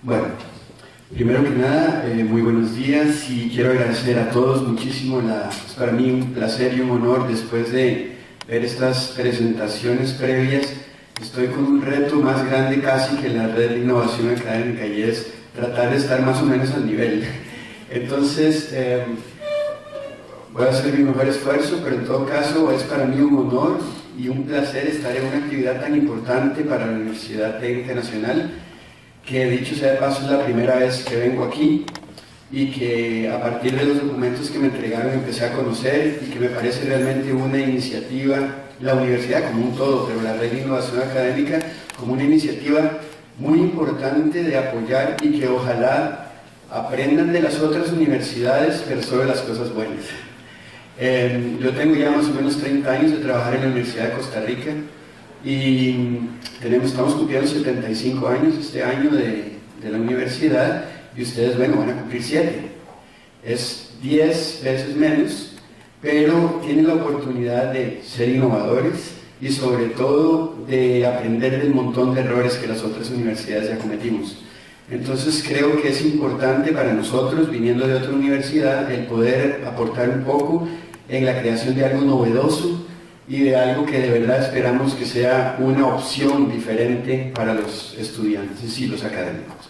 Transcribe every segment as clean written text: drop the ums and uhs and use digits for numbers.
Bueno, primero que nada, muy buenos días y quiero agradecer a todos muchísimo. Es para mí un placer y un honor después de ver estas presentaciones previas. Estoy con un reto más grande casi que la red de innovación académica y es tratar de estar más o menos al nivel. Entonces, voy a hacer mi mejor esfuerzo, pero en todo caso es para mí un honor y un placer estar en una actividad tan importante para la Universidad Técnica Nacional, que dicho sea de paso es la primera vez que vengo aquí y que a partir de los documentos que me entregaron empecé a conocer y que me parece realmente una iniciativa, la universidad como un todo, pero la red de innovación académica como una iniciativa muy importante de apoyar y que ojalá aprendan de las otras universidades, pero sobre las cosas buenas. Yo tengo ya más o menos 30 años de trabajar en la Universidad de Costa Rica y estamos cumpliendo 75 años este año de la universidad y ustedes, bueno, van a cumplir 7. Es 10 veces menos, pero tienen la oportunidad de ser innovadores y sobre todo de aprender del montón de errores que las otras universidades ya cometimos. Entonces creo que es importante para nosotros, viniendo de otra universidad, el poder aportar un poco en la creación de algo novedoso y de algo que de verdad esperamos que sea una opción diferente para los estudiantes y los académicos.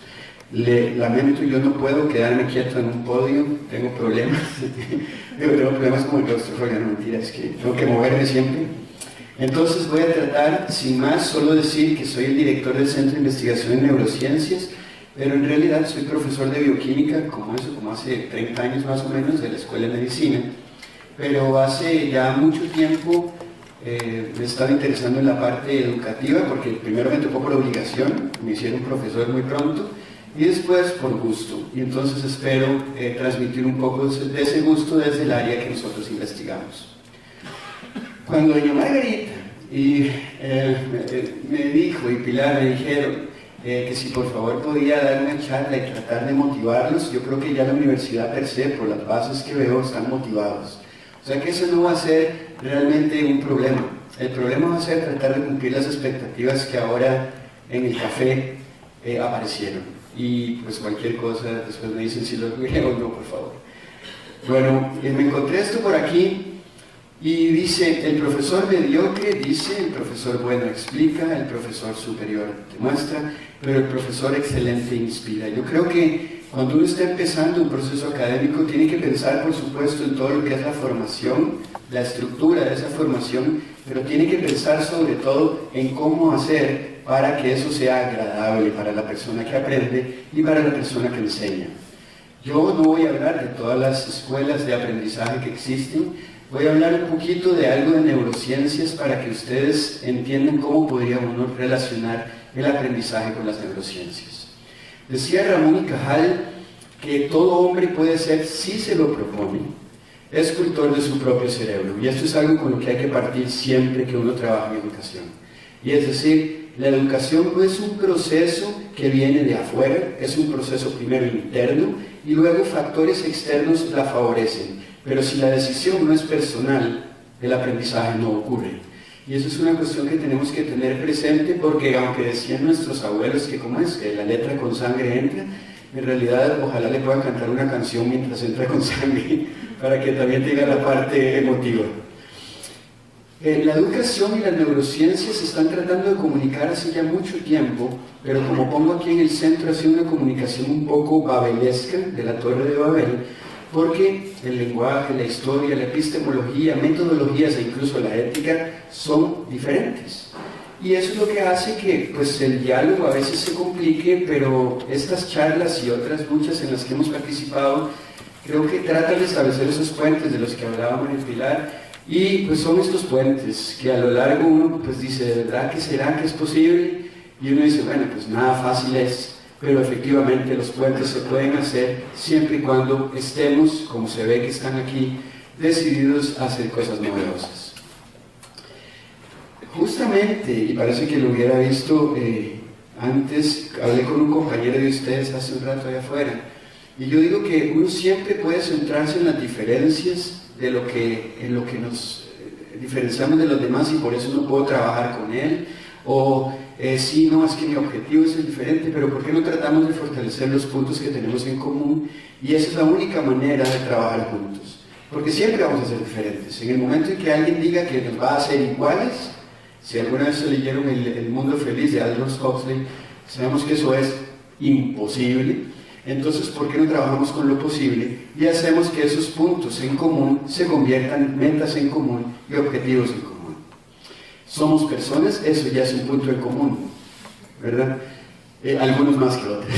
Lamento, yo no puedo quedarme quieto en un podio, tengo problemas, tengo problemas como el claustrofobia, no mentira, es que tengo que moverme siempre. Entonces voy a tratar, sin más, solo decir que soy el director del Centro de Investigación en Neurociencias, pero en realidad soy profesor de bioquímica, como hace 30 años más o menos, de la Escuela de Medicina, pero hace ya mucho tiempo me estaba interesando en la parte educativa, porque primero me tocó por obligación, me hicieron profesor muy pronto, y después por gusto, y entonces espero transmitir un poco de ese gusto desde el área que nosotros investigamos. Cuando doña Margarita me dijo, y Pilar me dijeron, que si por favor podía dar una charla y tratar de motivarlos, yo creo que ya la universidad per se, por las bases que veo, están motivados. O sea que eso no va a ser realmente un problema. El problema va a ser tratar de cumplir las expectativas que ahora en el café aparecieron. Y pues cualquier cosa, después me dicen si lo leo o no, por favor. Bueno, me encontré esto por aquí. Y dice, el profesor mediocre dice, el profesor bueno explica, el profesor superior demuestra, pero el profesor excelente inspira. Yo creo que cuando uno está empezando un proceso académico tiene que pensar, por supuesto, en todo lo que es la formación, la estructura de esa formación, pero tiene que pensar sobre todo en cómo hacer para que eso sea agradable para la persona que aprende y para la persona que enseña. Yo no voy a hablar de todas las escuelas de aprendizaje que existen. Voy a hablar un poquito de algo de neurociencias para que ustedes entiendan cómo podría uno relacionar el aprendizaje con las neurociencias. Decía Ramón y Cajal que todo hombre puede ser, si se lo propone, escultor de su propio cerebro. Y esto es algo con lo que hay que partir siempre que uno trabaja en educación. Y es decir, la educación no es un proceso que viene de afuera, es un proceso primero interno y luego factores externos la favorecen. Pero si la decisión no es personal, el aprendizaje no ocurre. Y eso es una cuestión que tenemos que tener presente porque aunque decían nuestros abuelos que como es, que la letra con sangre entra, en realidad ojalá le puedan cantar una canción mientras entra con sangre para que también tenga la parte emotiva. La educación y las neurociencias se están tratando de comunicar hace ya mucho tiempo, pero como pongo aquí en el centro, ha sido una comunicación un poco babelesca de la Torre de Babel, porque el lenguaje, la historia, la epistemología, metodologías e incluso la ética son diferentes. Y eso es lo que hace que pues, el diálogo a veces se complique, pero estas charlas y otras muchas en las que hemos participado, creo que tratan de establecer esos puentes de los que hablábamos en Pilar, y pues son estos puentes que a lo largo uno pues dice, ¿de verdad que será que es posible? Y uno dice, bueno, pues nada fácil es. Pero efectivamente los puentes se pueden hacer siempre y cuando estemos, como se ve que están aquí, decididos a hacer cosas novedosas. Justamente, y parece que lo hubiera visto antes, hablé con un compañero de ustedes hace un rato allá afuera, y yo digo que uno siempre puede centrarse en las diferencias en lo que nos diferenciamos de los demás y por eso no puedo trabajar con él, o sí, no, es que mi objetivo es el diferente, pero ¿por qué no tratamos de fortalecer los puntos que tenemos en común? Y esa es la única manera de trabajar juntos, porque siempre vamos a ser diferentes. En el momento en que alguien diga que nos va a hacer iguales, si alguna vez se leyeron El Mundo Feliz de Aldous Huxley, sabemos que eso es imposible. Entonces, ¿por qué no trabajamos con lo posible y hacemos que esos puntos en común se conviertan en metas en común y objetivos en común? Somos personas, eso ya es un punto en común, ¿verdad? Algunos más que otros,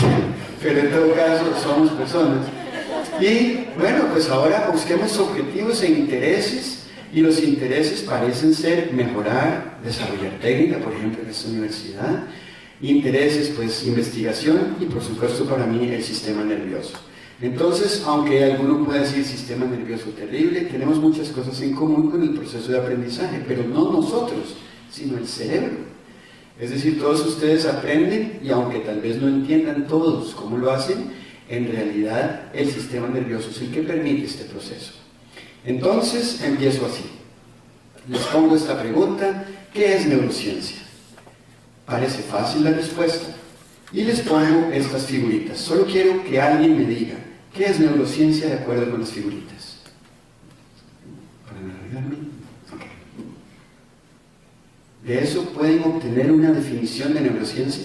pero en todo caso somos personas. Y bueno, pues ahora busquemos objetivos e intereses, y los intereses parecen ser mejorar, desarrollar técnica, por ejemplo, en esta universidad. Intereses, pues investigación, y por supuesto para mí el sistema nervioso. Entonces, aunque alguno pueda decir sistema nervioso terrible, tenemos muchas cosas en común con el proceso de aprendizaje, pero no nosotros, sino el cerebro. Es decir, todos ustedes aprenden, y aunque tal vez no entiendan todos cómo lo hacen, en realidad el sistema nervioso es el que permite este proceso. Entonces, empiezo así. Les pongo esta pregunta: ¿qué es neurociencia? Parece fácil la respuesta. Y les pongo estas figuritas. Solo quiero que alguien me diga, ¿qué es neurociencia de acuerdo con las figuritas? ¿Para alargarme? Okay. ¿De eso pueden obtener una definición de neurociencia?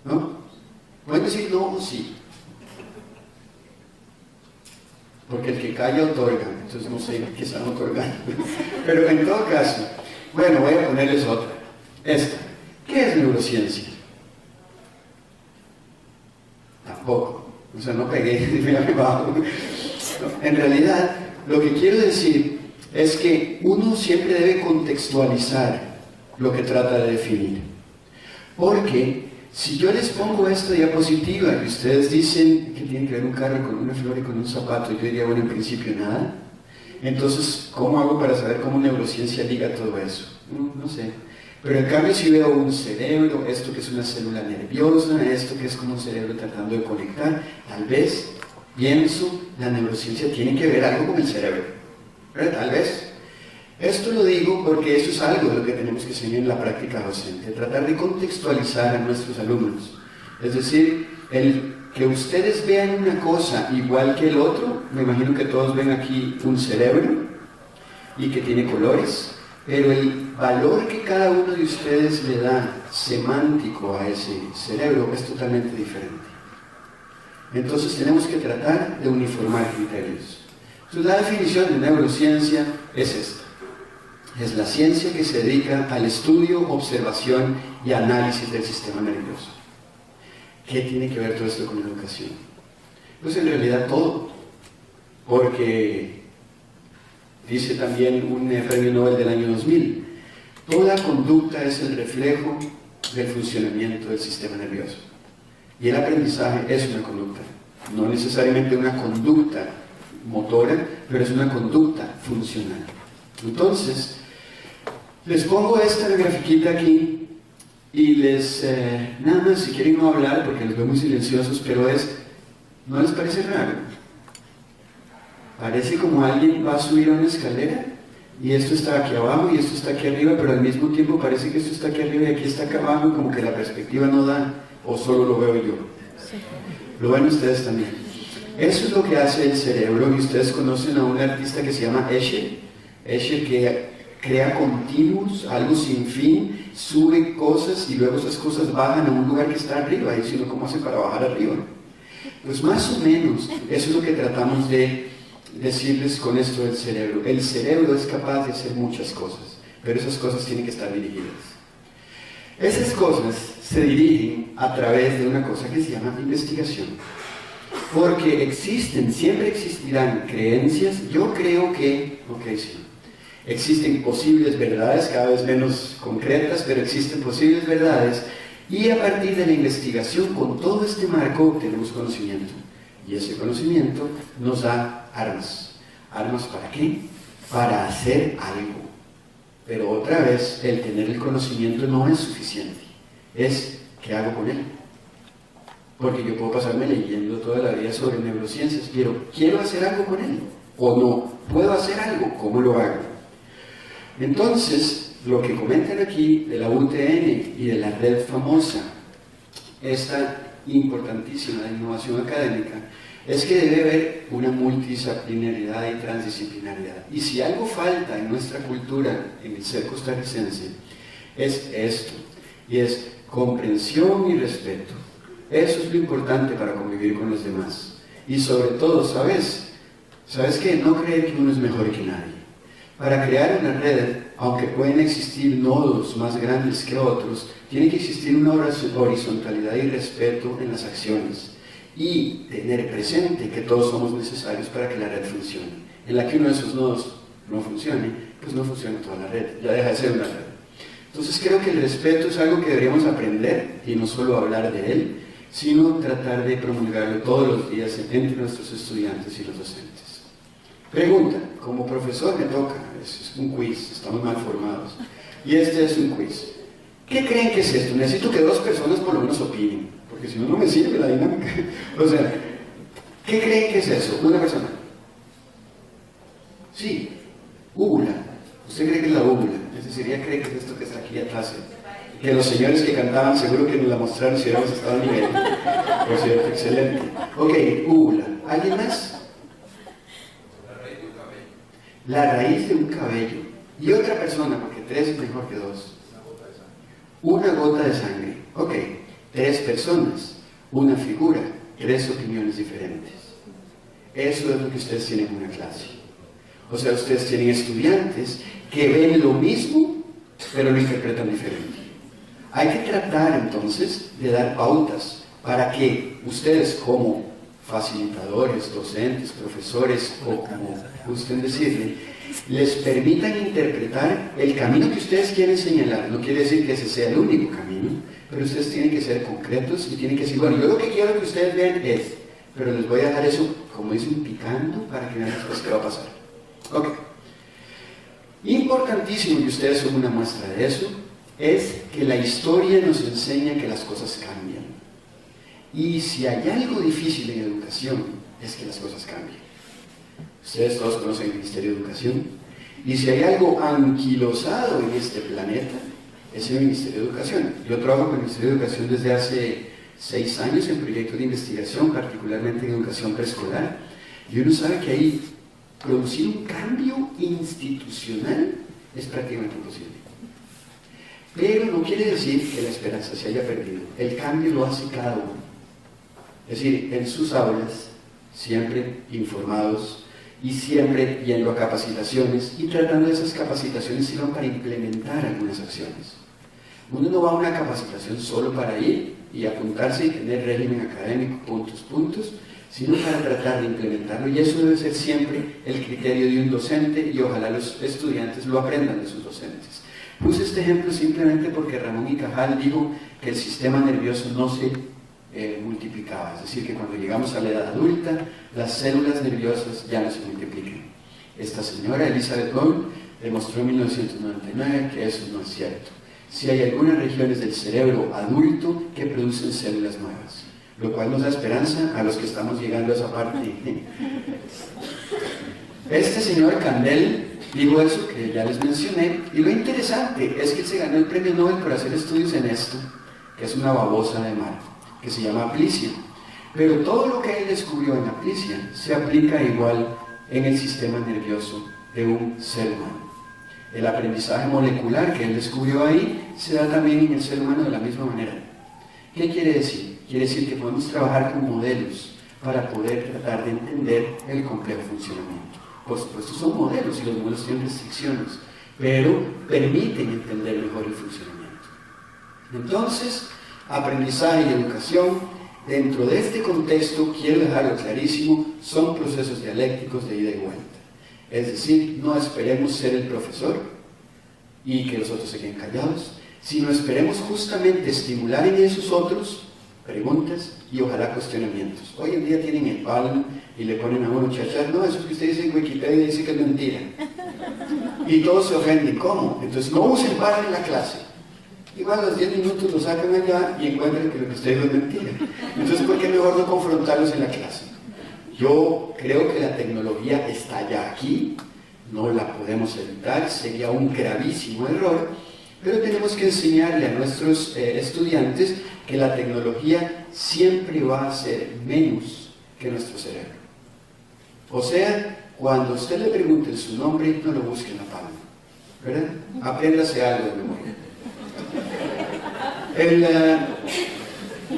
¿No? ¿Pueden decir no o sí? Porque el que calla otorga, entonces no sé qué están otorgando. Pero en todo caso, bueno, voy a ponerles otra. Esta. ¿Qué es neurociencia? Tampoco. O sea, no pegué, mira abajo. No, en realidad, lo que quiero decir es que uno siempre debe contextualizar lo que trata de definir. Porque si yo les pongo esta diapositiva y ustedes dicen que tiene que ver un carro con una flor y con un zapato, yo diría, bueno, en principio nada. Entonces, ¿cómo hago para saber cómo neurociencia liga todo eso? No sé. Pero en cambio, si veo un cerebro, esto que es una célula nerviosa, esto que es como un cerebro tratando de conectar, tal vez pienso, la neurociencia tiene que ver algo con el cerebro. ¿Verdad? Tal vez. Esto lo digo porque eso es algo de lo que tenemos que enseñar en la práctica docente, tratar de contextualizar a nuestros alumnos. Es decir, el que ustedes vean una cosa igual que el otro, me imagino que todos ven aquí un cerebro y que tiene colores, pero el valor que cada uno de ustedes le da semántico a ese cerebro es totalmente diferente. Entonces tenemos que tratar de uniformar criterios. Entonces la definición de neurociencia es esta. Es la ciencia que se dedica al estudio, observación y análisis del sistema nervioso. ¿Qué tiene que ver todo esto con educación? Pues en realidad todo, porque dice también un premio Nobel del año 2000, toda conducta es el reflejo del funcionamiento del sistema nervioso. Y el aprendizaje es una conducta, no necesariamente una conducta motora, pero es una conducta funcional. Entonces, les pongo esta grafiquita aquí y les, nada más, si quieren no hablar porque los veo muy silenciosos, pero ¿no les parece raro? Parece como alguien va a subir a una escalera y esto está aquí abajo y esto está aquí arriba, pero al mismo tiempo parece que esto está aquí arriba y aquí está acá abajo, como que la perspectiva no da, o solo lo veo yo. Lo ven ustedes también. Eso es lo que hace el cerebro, y ustedes conocen a un artista que se llama Escher, que crea continuos, algo sin fin, sube cosas y luego esas cosas bajan a un lugar que está arriba, y si no, ¿cómo hace para bajar arriba? Pues más o menos, eso es lo que tratamos de decirles con esto del cerebro. El cerebro es capaz de hacer muchas cosas, pero esas cosas tienen que estar dirigidas. Esas cosas se dirigen a través de una cosa que se llama investigación. Porque existen, siempre existirán creencias, yo creo que, sí, existen posibles verdades, cada vez menos concretas, pero existen posibles verdades, y a partir de la investigación, con todo este marco, obtenemos conocimiento. Y ese conocimiento nos da armas. ¿Armas para qué? Para hacer algo. Pero otra vez, el tener el conocimiento no es suficiente. Es, ¿qué hago con él? Porque yo puedo pasarme leyendo toda la vida sobre neurociencias, pero ¿quiero hacer algo con él? ¿O no? ¿Puedo hacer algo? ¿Cómo lo hago? Entonces, lo que comentan aquí de la UTN y de la red famosa, esta importantísima de innovación académica, es que debe haber una multidisciplinariedad y transdisciplinariedad. Y si algo falta en nuestra cultura, en el ser costarricense, es esto, y es comprensión y respeto. Eso es lo importante para convivir con los demás. Y sobre todo, ¿sabes qué? No creer que uno es mejor que nadie. Para crear una red, aunque pueden existir nodos más grandes que otros, tiene que existir una horizontalidad y respeto en las acciones. Y tener presente que todos somos necesarios para que la red funcione. En la que uno de esos nodos no funcione, pues no funciona toda la red, ya deja de ser una red. Entonces creo que el respeto es algo que deberíamos aprender, y no solo hablar de él, sino tratar de promulgarlo todos los días entre nuestros estudiantes y los docentes. Pregunta, como profesor me toca, es un quiz, estamos mal formados, y este es un quiz. ¿Qué creen que es esto? Necesito que dos personas por lo menos opinen, porque si no, no me sirve la dinámica. O sea, ¿qué creen que es eso? Una persona. Sí, úvula. ¿Usted cree que es la úvula? Es decir, ella cree que es esto que está aquí atrás. Que los señores que cantaban seguro que nos la mostraron si hubiéramos estado a nivel. Por cierto, excelente. Ok, úvula. ¿Alguien más? La raíz de un cabello. Y otra persona, porque tres es mejor que dos. Una gota de sangre. Ok, tres personas, una figura, tres opiniones diferentes. Eso es lo que ustedes tienen en una clase. O sea, ustedes tienen estudiantes que ven lo mismo, pero lo interpretan diferente. Hay que tratar entonces de dar pautas para que ustedes como facilitadores, docentes, profesores o como gusten decirle, les permitan interpretar el camino que ustedes quieren señalar. No quiere decir que ese sea el único camino, pero ustedes tienen que ser concretos y tienen que decir, bueno, yo lo que quiero que ustedes vean es, pero les voy a dejar eso, como dicen, picando para que vean después qué va a pasar. Ok. Importantísimo, y ustedes son una muestra de eso, es que la historia nos enseña que las cosas cambian. Y si hay algo difícil en educación, es que las cosas cambian. Ustedes todos conocen el Ministerio de Educación. Y si hay algo anquilosado en este planeta, es el Ministerio de Educación. Yo trabajo con el Ministerio de Educación desde hace 6 años en proyectos de investigación, particularmente en educación preescolar. Y uno sabe que ahí producir un cambio institucional es prácticamente imposible. Pero no quiere decir que la esperanza se haya perdido. El cambio lo hace cada uno. Es decir, en sus aulas, siempre informados y siempre yendo a capacitaciones y tratando de esas capacitaciones sirvan para implementar algunas acciones. Uno no va a una capacitación solo para ir y apuntarse y tener régimen académico, puntos, sino para tratar de implementarlo, y eso debe ser siempre el criterio de un docente, y ojalá los estudiantes lo aprendan de sus docentes. Puse este ejemplo simplemente porque Ramón y Cajal dijo que el sistema nervioso no se multiplicaba, es decir, que cuando llegamos a la edad adulta, las células nerviosas ya no se multiplican. Esta señora, Elizabeth Gould, demostró en 1999 que eso no es cierto. Si hay algunas regiones del cerebro adulto que producen células nuevas, lo cual nos da esperanza a los que estamos llegando a esa parte. Este señor Candel dijo eso que ya les mencioné, y lo interesante es que él se ganó el premio Nobel por hacer estudios en esto, que es una babosa de mar, que se llama aplicia. Pero todo lo que él descubrió en aplicia se aplica igual en el sistema nervioso de un ser humano. El aprendizaje molecular que él descubrió ahí se da también en el ser humano de la misma manera. ¿Qué quiere decir? Quiere decir que podemos trabajar con modelos para poder tratar de entender el complejo funcionamiento. Por supuesto son modelos y los modelos tienen restricciones, pero permiten entender mejor el funcionamiento. Entonces, aprendizaje y educación, dentro de este contexto, quiero dejarlo clarísimo, son procesos dialécticos de ida y vuelta. Es decir, no esperemos ser el profesor y que los otros se queden callados, sino esperemos justamente estimular en esos otros preguntas y ojalá cuestionamientos. Hoy en día tienen el Palm y le ponen a uno chachar, no, eso que usted dice en Wikipedia dice que es mentira. Y todos se ofenden, ¿cómo? Entonces no usen Palm en la clase. Igual a los 10 minutos lo sacan allá y encuentran que lo que usted dijo es mentira. Entonces, ¿por qué mejor no confrontarlos en la clase? Yo creo que la tecnología está ya aquí, no la podemos evitar, sería un gravísimo error, pero tenemos que enseñarle a nuestros estudiantes que la tecnología siempre va a ser menos que nuestro cerebro. O sea, cuando usted le pregunte su nombre, no lo busque en la palma, ¿verdad? Apréndase algo de memoria.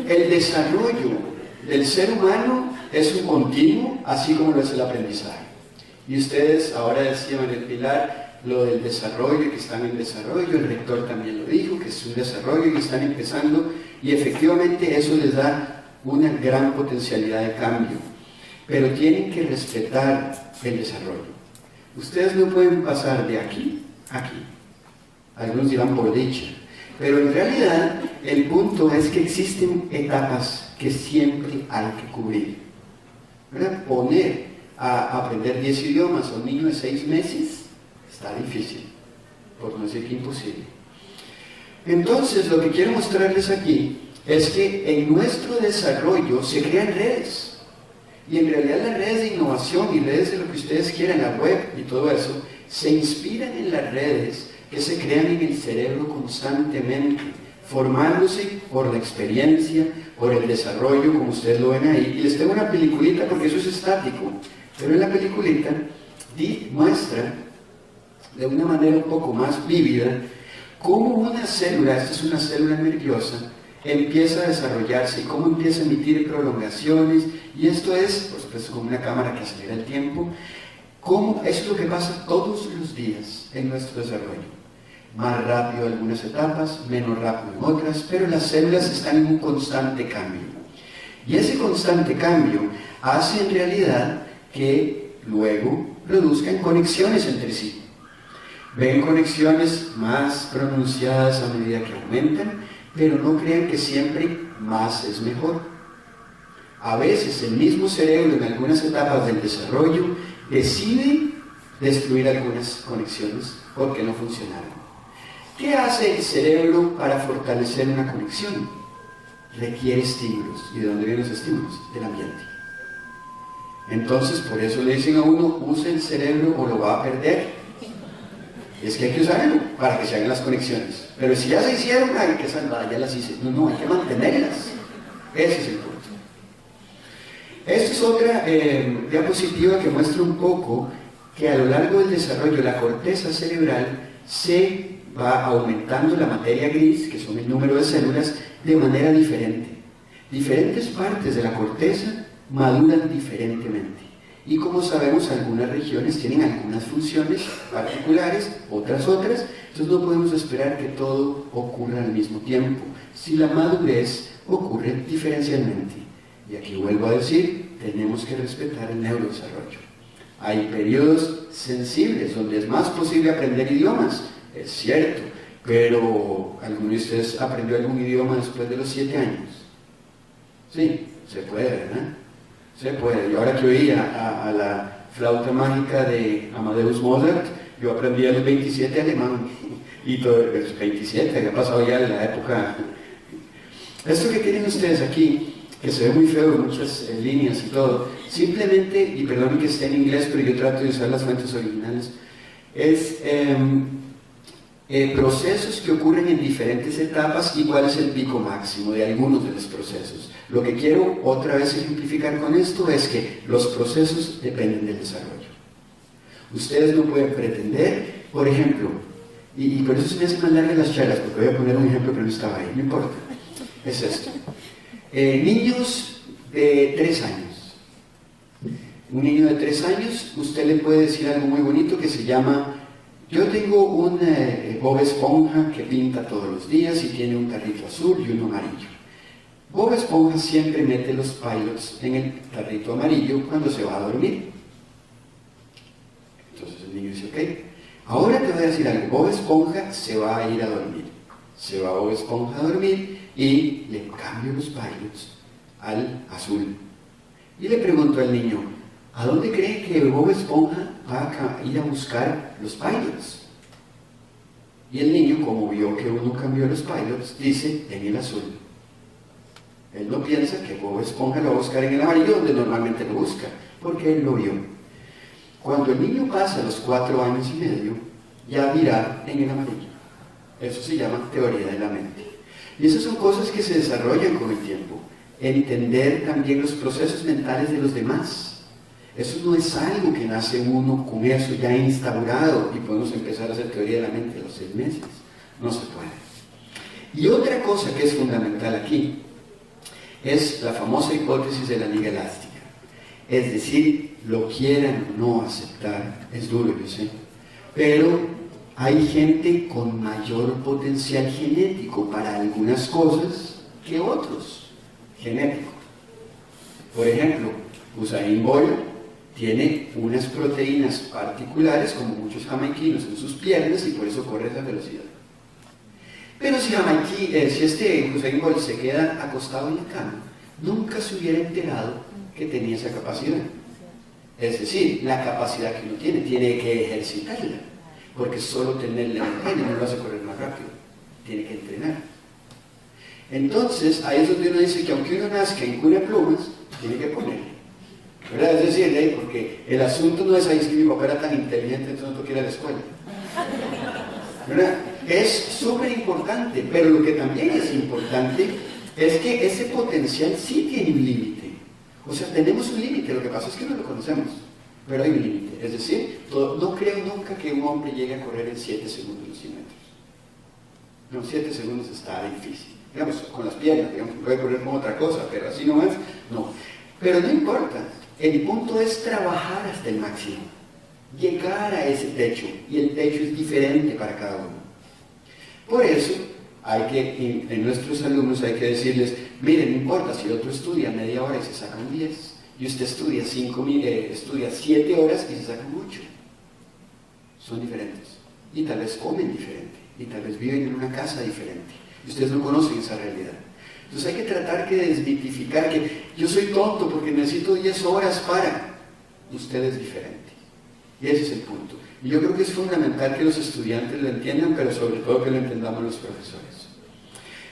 El desarrollo del ser humano es un continuo, así como lo es el aprendizaje. Y ustedes ahora decían en el Pilar lo del desarrollo, que están en desarrollo, el rector también lo dijo, que es un desarrollo y están empezando, y efectivamente eso les da una gran potencialidad de cambio. Pero tienen que respetar el desarrollo. Ustedes no pueden pasar de aquí a aquí. Algunos dirán por dicha. Pero en realidad el punto es que existen etapas que siempre hay que cubrir. ¿Verdad? Poner a aprender 10 idiomas a un niño de 6 meses está difícil, por no decir que imposible. Entonces lo que quiero mostrarles aquí es que en nuestro desarrollo se crean redes. Y en realidad las redes de innovación y redes de lo que ustedes quieran, la web y todo eso, se inspiran en las redes que se crean en el cerebro constantemente, formándose por la experiencia, por el desarrollo, como ustedes lo ven ahí. Y les tengo una peliculita porque eso es estático, pero en la peliculita muestra de una manera un poco más vívida cómo una célula, esta es una célula nerviosa, empieza a desarrollarse y cómo empieza a emitir prolongaciones, y esto es, por supuesto, como una cámara que acelera el tiempo, cómo es lo que pasa todos los días en nuestro desarrollo. Más rápido en algunas etapas, menos rápido en otras, pero las células están en un constante cambio. Y ese constante cambio hace en realidad que luego produzcan conexiones entre sí. Ven conexiones más pronunciadas a medida que aumentan, pero no crean que siempre más es mejor. A veces el mismo cerebro en algunas etapas del desarrollo decide destruir algunas conexiones porque no funcionaron. ¿Qué hace el cerebro para fortalecer una conexión? Requiere estímulos. ¿Y de dónde vienen los estímulos? Del ambiente. Entonces, por eso le dicen a uno, use el cerebro o lo va a perder. Es que hay que usarlo para que se hagan las conexiones. Pero si ya se hicieron, hay que salvar, ya las hice. No, hay que mantenerlas. Ese es el punto. Esta es otra diapositiva que muestra un poco que a lo largo del desarrollo la corteza cerebral se va aumentando la materia gris, que son el número de células, de manera diferente. Diferentes partes de la corteza maduran diferentemente. Y como sabemos, algunas regiones tienen algunas funciones particulares, otras, entonces no podemos esperar que todo ocurra al mismo tiempo, si la madurez ocurre diferencialmente. Y aquí vuelvo a decir, tenemos que respetar el neurodesarrollo. Hay periodos sensibles donde es más posible aprender idiomas, es cierto, pero ¿alguno de ustedes aprendió algún idioma después de los 7 años? Sí, se puede, ¿verdad? Se puede. Yo ahora que oía a la flauta mágica de Amadeus Mozart, yo aprendí a los 27 alemán, y todo, los 27, había pasado ya de la época. Esto que tienen ustedes aquí, que se ve muy feo en muchas líneas y todo, simplemente, y perdón que esté en inglés, pero yo trato de usar las fuentes originales, es procesos que ocurren en diferentes etapas y cuál es el pico máximo de algunos de los procesos. Lo que quiero otra vez ejemplificar con esto es que los procesos dependen del desarrollo. Ustedes no pueden pretender, por ejemplo, y por eso se me hacen más largas las charlas, porque voy a poner un ejemplo que no estaba ahí, no importa, es esto. Niños de 3 años. Un niño de 3 años, usted le puede decir algo muy bonito que se llama: yo tengo un Bob Esponja que pinta todos los días y tiene un tarrito azul y uno amarillo. Bob Esponja siempre mete los pilots en el tarrito amarillo cuando se va a dormir. Entonces el niño dice, ok, ahora te voy a decir algo, Bob Esponja se va a ir a dormir. Se va Bob Esponja a dormir y le cambio los pilots al azul. Y le pregunto al niño, ¿a dónde cree que Bob Esponja va a ir a buscar los pilots? Y el niño, como vio que uno cambió los pilots, dice, en el azul. Él no piensa que Bob Esponja lo va a buscar en el amarillo, donde normalmente lo busca, porque él lo vio. Cuando el niño pasa los 4 años y medio, ya dirá en el amarillo. Eso se llama teoría de la mente. Y esas son cosas que se desarrollan con el tiempo. Entender también los procesos mentales de los demás. Eso no es algo que nace uno con eso ya instaurado y podemos empezar a hacer teoría de la mente a los 6 meses. No se puede. Y otra cosa que es fundamental aquí es la famosa hipótesis de la liga elástica. Es decir, lo quieran o no aceptar, es duro, yo sé, pero hay gente con mayor potencial genético para algunas cosas que otros. Genético. Por ejemplo, Usain Bolt tiene unas proteínas particulares, como muchos jamaiquinos, en sus piernas y por eso corre a esa velocidad. Pero si este Usain Bolt se queda acostado en la cama, nunca se hubiera enterado que tenía esa capacidad. Es decir, la capacidad que uno tiene que ejercitarla, porque solo tenerla no lo hace correr más rápido, tiene que entrenar. Entonces, ahí es donde uno dice que aunque uno nazca en cuna de plumas, tiene que ponerle. ¿Verdad? Es decir, porque el asunto no es ahí, es que mi papá era tan inteligente, entonces no tengo que ir a la escuela. ¿Verdad? Es súper importante, pero lo que también es importante es que ese potencial sí tiene un límite. O sea, tenemos un límite, lo que pasa es que no lo conocemos, pero hay un límite. Es decir, no creo nunca que un hombre llegue a correr en 7 segundos los 100 metros. No, 7 segundos está difícil. Digamos, con las piernas, digamos, puede correr con otra cosa, pero así no es, no. Pero no importa, el punto es trabajar hasta el máximo, llegar a ese techo, y el techo es diferente para cada uno. Por eso, en nuestros alumnos hay que decirles, miren, no importa si el otro estudia media hora y se saca un 10, y usted estudia 7 horas y se saca un 8. Son diferentes, y tal vez comen diferente, y tal vez viven en una casa diferente. Y ustedes no conocen esa realidad. Entonces hay que tratar de desmitificar que yo soy tonto porque necesito 10 horas para. Usted es diferente. Y ese es el punto. Y yo creo que es fundamental que los estudiantes lo entiendan, pero sobre todo que lo entendamos los profesores.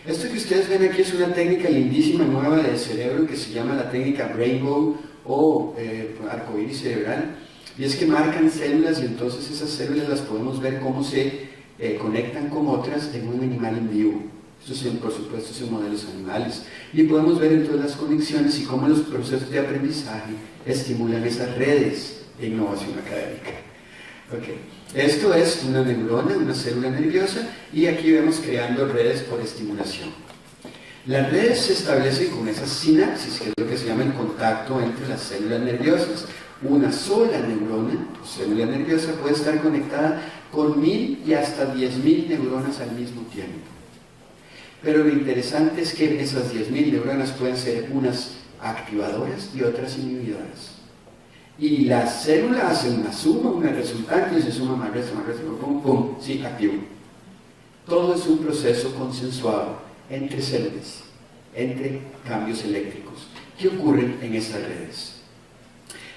Esto que ustedes ven aquí es una técnica lindísima nueva del cerebro que se llama la técnica Rainbow o arcoíris cerebral. Y es que marcan células y entonces esas células las podemos ver cómo se conectan con otras en un animal en vivo. Estos son, por supuesto, son modelos animales. Y podemos ver entonces las conexiones y cómo los procesos de aprendizaje estimulan esas redes de innovación académica. Okay. Esto es una neurona, una célula nerviosa, y aquí vemos creando redes por estimulación. Las redes se establecen con esas sinapsis, que es lo que se llama el contacto entre las células nerviosas. Una sola neurona, o célula nerviosa, puede estar conectada con 1000 y hasta 10.000 neuronas al mismo tiempo. Pero lo interesante es que esas 10.000 neuronas pueden ser unas activadoras y otras inhibidoras. Y la célula hace una suma, una resultante, y se suma más resta, pum, pum, sí, activo. Todo es un proceso consensuado entre células, entre cambios eléctricos, que ocurren en estas redes.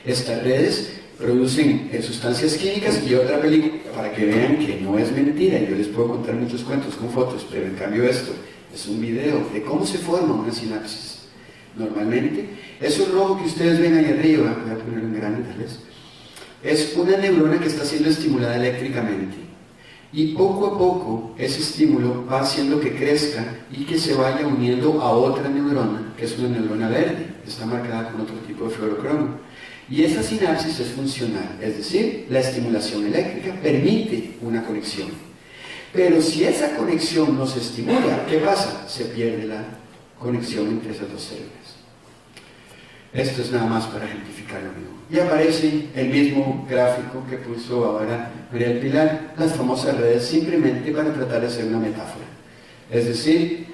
Estas redes producen sustancias químicas y otra película, para que vean que no es mentira. Yo les puedo contar muchos cuentos con fotos, pero en cambio esto es un video de cómo se forma una sinapsis. Normalmente, eso rojo que ustedes ven ahí arriba, voy a ponerlo en grande tal vez, es una neurona que está siendo estimulada eléctricamente. Y poco a poco ese estímulo va haciendo que crezca y que se vaya uniendo a otra neurona, que es una neurona verde, que está marcada con otro tipo de fluorocromo. Y esa sinapsis es funcional, es decir, la estimulación eléctrica permite una conexión. Pero si esa conexión no se estimula, ¿qué pasa? Se pierde la conexión entre esas dos células. Esto es nada más para ejemplificar lo mismo. Y aparece el mismo gráfico que puso ahora María del Pilar, las famosas redes, simplemente para tratar de hacer una metáfora. Es decir,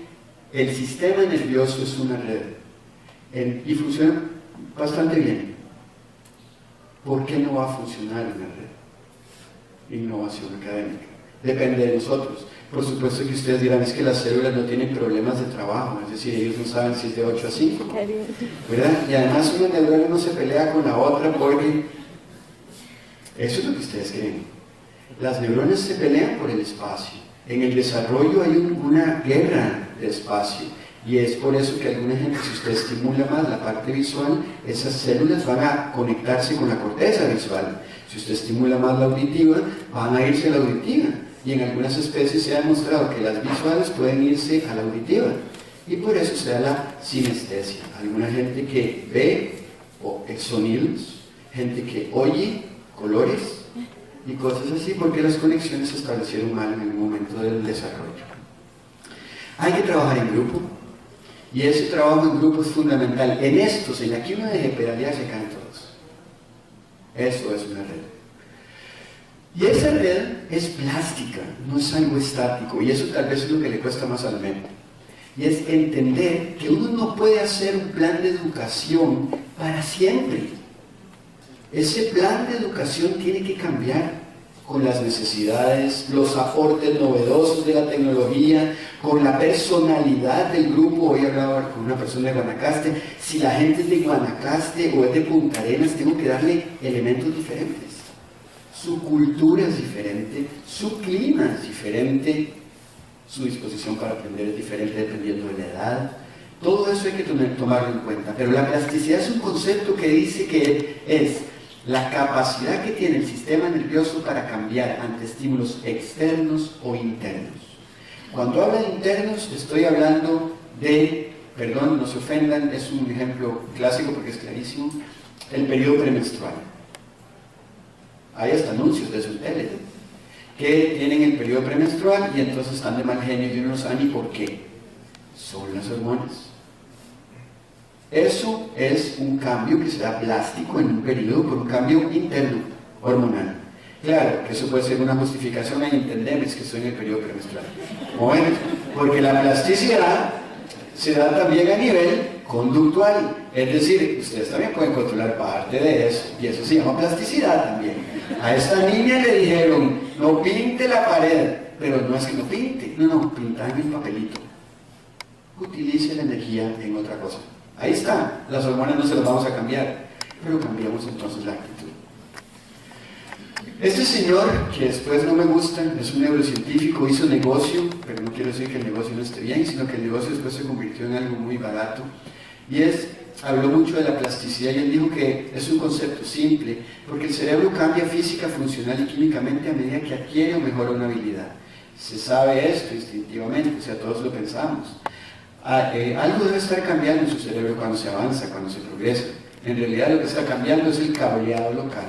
el sistema nervioso es una red y funciona bastante bien. ¿Por qué no va a funcionar una red? Innovación académica. Depende de nosotros. Por supuesto que ustedes dirán, es que las células no tienen problemas de trabajo, es decir, ellos no saben si es de 8 a 5, ¿verdad? Y además una neurona no se pelea con la otra porque eso es lo que ustedes creen. Las neuronas se pelean por el espacio. En el desarrollo hay una guerra de espacio Y es por eso que alguna gente, si usted estimula más la parte visual, esas células van a conectarse con la corteza visual. Si usted estimula más la auditiva, van a irse a la auditiva. Y en algunas especies se ha demostrado que las visuales pueden irse a la auditiva. Y por eso se da la sinestesia. Alguna gente que ve sonidos, gente que oye colores y cosas así, porque las conexiones se establecieron mal en el momento del desarrollo. Hay que trabajar en grupo. Y ese trabajo en grupo es fundamental. En estos, en la que uno deje pedalear, se caen todos. Eso es una red. Y esa red es plástica, no es algo estático. Y eso tal vez es lo que le cuesta más a la mente. Y es entender que uno no puede hacer un plan de educación para siempre. Ese plan de educación tiene que cambiar con las necesidades, los aportes novedosos de la tecnología, con la personalidad del grupo. Hoy hablaba con una persona de Guanacaste. Si la gente es de Guanacaste o es de Punta Arenas, tengo que darle elementos diferentes. Su cultura es diferente, su clima es diferente, su disposición para aprender es diferente dependiendo de la edad. Todo eso hay que tomarlo en cuenta. Pero la plasticidad es un concepto que dice que es la capacidad que tiene el sistema nervioso para cambiar ante estímulos externos o internos. Cuando hablo de internos, estoy hablando de, perdón, no se ofendan, es un ejemplo clásico porque es clarísimo, el periodo premenstrual. Hay hasta anuncios de eso en tele, que tienen el periodo premenstrual y entonces están de mal genio y uno no sabe ni por qué. Son las hormonas. Eso es un cambio que se da plástico en un periodo por un cambio interno, hormonal. Claro, que eso puede ser una justificación, ahí entendemos que estoy en el periodo premenstrual. Bueno, porque la plasticidad se da también a nivel conductual. Es decir, ustedes también pueden controlar parte de eso, y eso se llama plasticidad también. A esta niña le dijeron, no pinte la pared, pero no es que no pinte, no, pinta en el papelito. Utilice la energía en otra cosa. Ahí está, las hormonas no se las vamos a cambiar, pero cambiamos entonces la actitud. Este señor, que después no me gusta, es un neurocientífico, hizo negocio, pero no quiero decir que el negocio no esté bien, sino que el negocio después se convirtió en algo muy barato, y habló mucho de la plasticidad, y él dijo que es un concepto simple, porque el cerebro cambia física, funcional y químicamente a medida que adquiere o mejora una habilidad. Se sabe esto instintivamente, o sea, todos lo pensamos. Algo debe estar cambiando en su cerebro cuando se avanza, cuando se progresa. En realidad lo que está cambiando es el cableado local,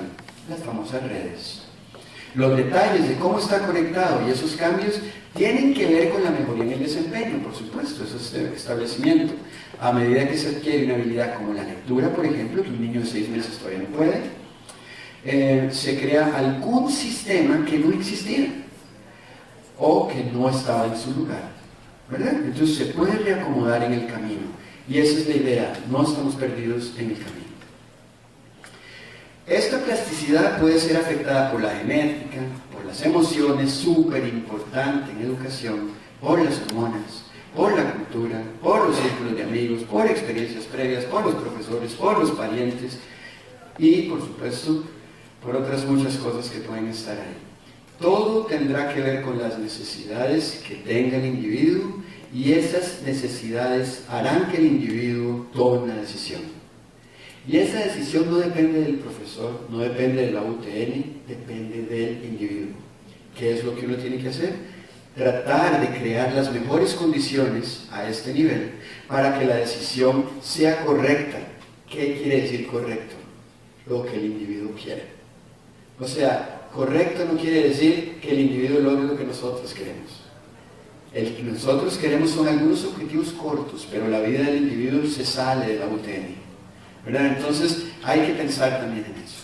las famosas redes. Los detalles de cómo está conectado y esos cambios tienen que ver con la mejoría en el desempeño, por supuesto, eso es establecimiento. A medida que se adquiere una habilidad como la lectura, por ejemplo, que un niño de 6 meses todavía no puede, se crea algún sistema que no existía o que no estaba en su lugar, ¿verdad? Entonces se puede reacomodar en el camino, y esa es la idea, no estamos perdidos en el camino. Esta plasticidad puede ser afectada por la genética, por las emociones, súper importante en educación, por las hormonas, por la cultura, por los círculos de amigos, por experiencias previas, por los profesores, por los parientes y, por supuesto, por otras muchas cosas que pueden estar ahí. Todo tendrá que ver con las necesidades que tenga el individuo, y esas necesidades harán que el individuo tome una decisión. Y esa decisión no depende del profesor, no depende de la UTN, depende del individuo. ¿Qué es lo que uno tiene que hacer? Tratar de crear las mejores condiciones a este nivel para que la decisión sea correcta. ¿Qué quiere decir correcto? Lo que el individuo quiere. O sea, correcto no quiere decir que el individuo logre lo que nosotros queremos. El que nosotros queremos son algunos objetivos cortos, pero la vida del individuo se sale de la UTN, ¿verdad? Entonces hay que pensar también en eso.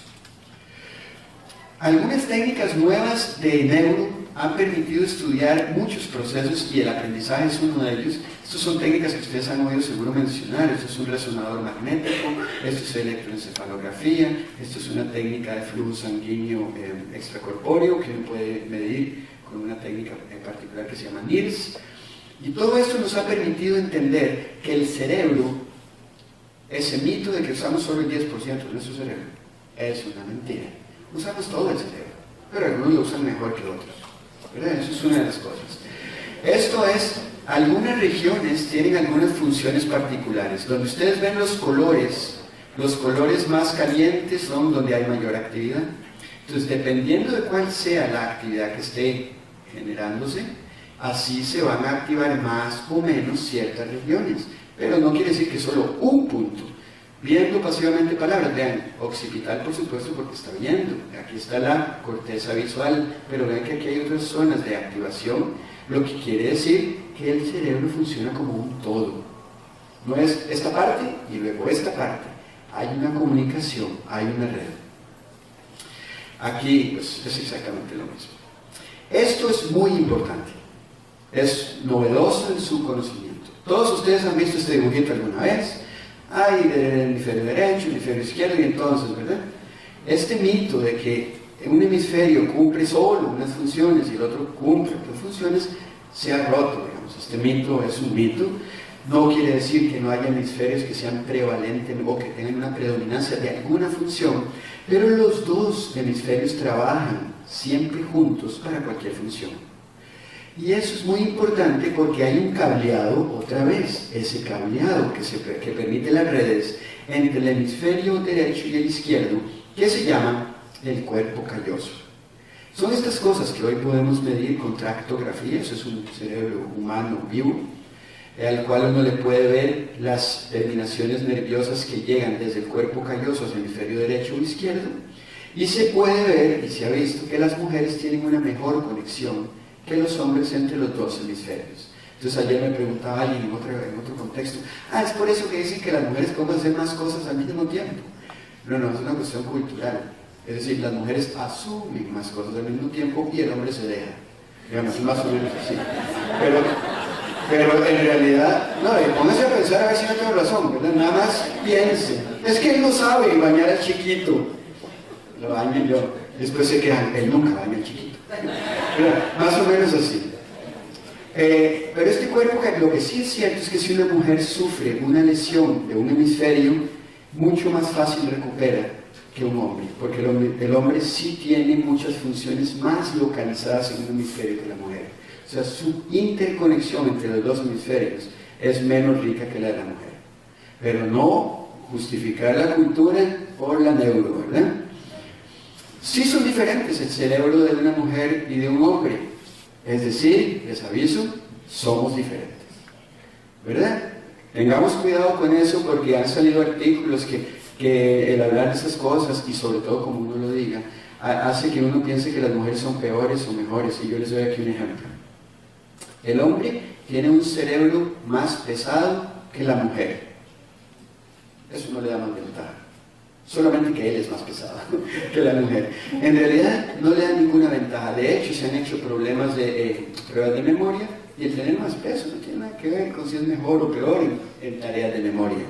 Algunas técnicas nuevas de neuro han permitido estudiar muchos procesos, y el aprendizaje es uno de ellos. Estas son técnicas que ustedes han oído seguro mencionar. Esto es un resonador magnético, esto es electroencefalografía, esto es una técnica de flujo sanguíneo extracorpóreo que uno puede medir con una técnica en particular que se llama NIRS. Y todo esto nos ha permitido entender que el cerebro, ese mito de que usamos solo el 10% de nuestro cerebro, es una mentira. Usamos todo el cerebro, pero algunos lo usan mejor que otros, ¿verdad? Eso es una de las cosas. Esto es Algunas regiones tienen algunas funciones particulares. Donde ustedes ven los colores más calientes son donde hay mayor actividad. Entonces, dependiendo de cuál sea la actividad que esté generándose, así se van a activar más o menos ciertas regiones. Pero no quiere decir que solo un punto. Viendo pasivamente palabras, vean, occipital por supuesto porque está viendo, aquí está la corteza visual, pero vean que aquí hay otras zonas de activación, lo que quiere decir que el cerebro funciona como un todo. No es esta parte y luego esta parte, hay una comunicación, hay una red. Aquí pues, es exactamente lo mismo. Esto es muy importante, es novedoso en su conocimiento. Todos ustedes han visto este dibujito alguna vez. Hay del hemisferio derecho, hemisferio izquierdo, y entonces, ¿verdad? Este mito de que un hemisferio cumple solo unas funciones y el otro cumple otras funciones, se ha roto, digamos. Este mito es un mito. No quiere decir que no haya hemisferios que sean prevalentes o que tengan una predominancia de alguna función, pero los dos hemisferios trabajan siempre juntos para cualquier función. Y eso es muy importante porque hay un cableado, otra vez, ese cableado que permite las redes entre el hemisferio derecho y el izquierdo, que se llama el cuerpo calloso. Son estas cosas que hoy podemos medir con tractografía. Eso es un cerebro humano vivo, al cual uno le puede ver las terminaciones nerviosas que llegan desde el cuerpo calloso hacia el hemisferio derecho o izquierdo, y se puede ver, y se ha visto, que las mujeres tienen una mejor conexión que los hombres entre los dos hemisferios. Entonces ayer me preguntaba alguien en otro contexto, es por eso que dicen que las mujeres pueden hacer más cosas al mismo tiempo. No, es una cuestión cultural. Es decir, las mujeres asumen más cosas al mismo tiempo y el hombre se deja. Digamos, más o menos así. Pero en realidad, no, póngase a pensar a ver si no tengo razón, ¿verdad? Nada más piense. Es que él no sabe bañar al chiquito. Lo baño yo. Después se quedan, él nunca baña al chiquito. Más o menos así. Pero este cuerpo, lo que sí es cierto es que si una mujer sufre una lesión de un hemisferio, mucho más fácil recupera que un hombre, porque el hombre sí tiene muchas funciones más localizadas en un hemisferio que la mujer. O sea, su interconexión entre los dos hemisferios es menos rica que la de la mujer. Pero no justificar la cultura por la neuro, ¿verdad? Sí son diferentes el cerebro de una mujer y de un hombre. Es decir, les aviso, somos diferentes. ¿Verdad? Tengamos cuidado con eso porque han salido artículos que el hablar de esas cosas, y sobre todo como uno lo diga, hace que uno piense que las mujeres son peores o mejores. Y yo les doy aquí un ejemplo. El hombre tiene un cerebro más pesado que la mujer. Eso no le da más ventaja. Solamente que él es más pesado que la mujer. En realidad no le da ninguna ventaja. De hecho, se han hecho pruebas de memoria, y el tener más peso no tiene nada que ver con si es mejor o peor en tareas de memoria.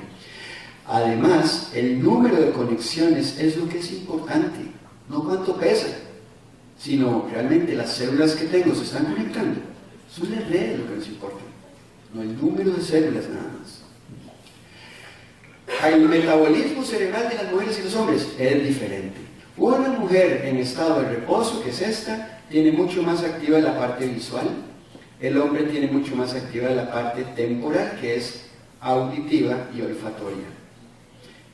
Además, el número de conexiones es lo que es importante, no cuánto pesa, sino realmente las células que tengo se están conectando. Son las redes lo que nos importa, no el número de células nada más. El metabolismo cerebral de las mujeres y los hombres es diferente. Una mujer en estado de reposo, que es esta, tiene mucho más activa la parte visual. El hombre tiene mucho más activa la parte temporal, que es auditiva y olfatoria.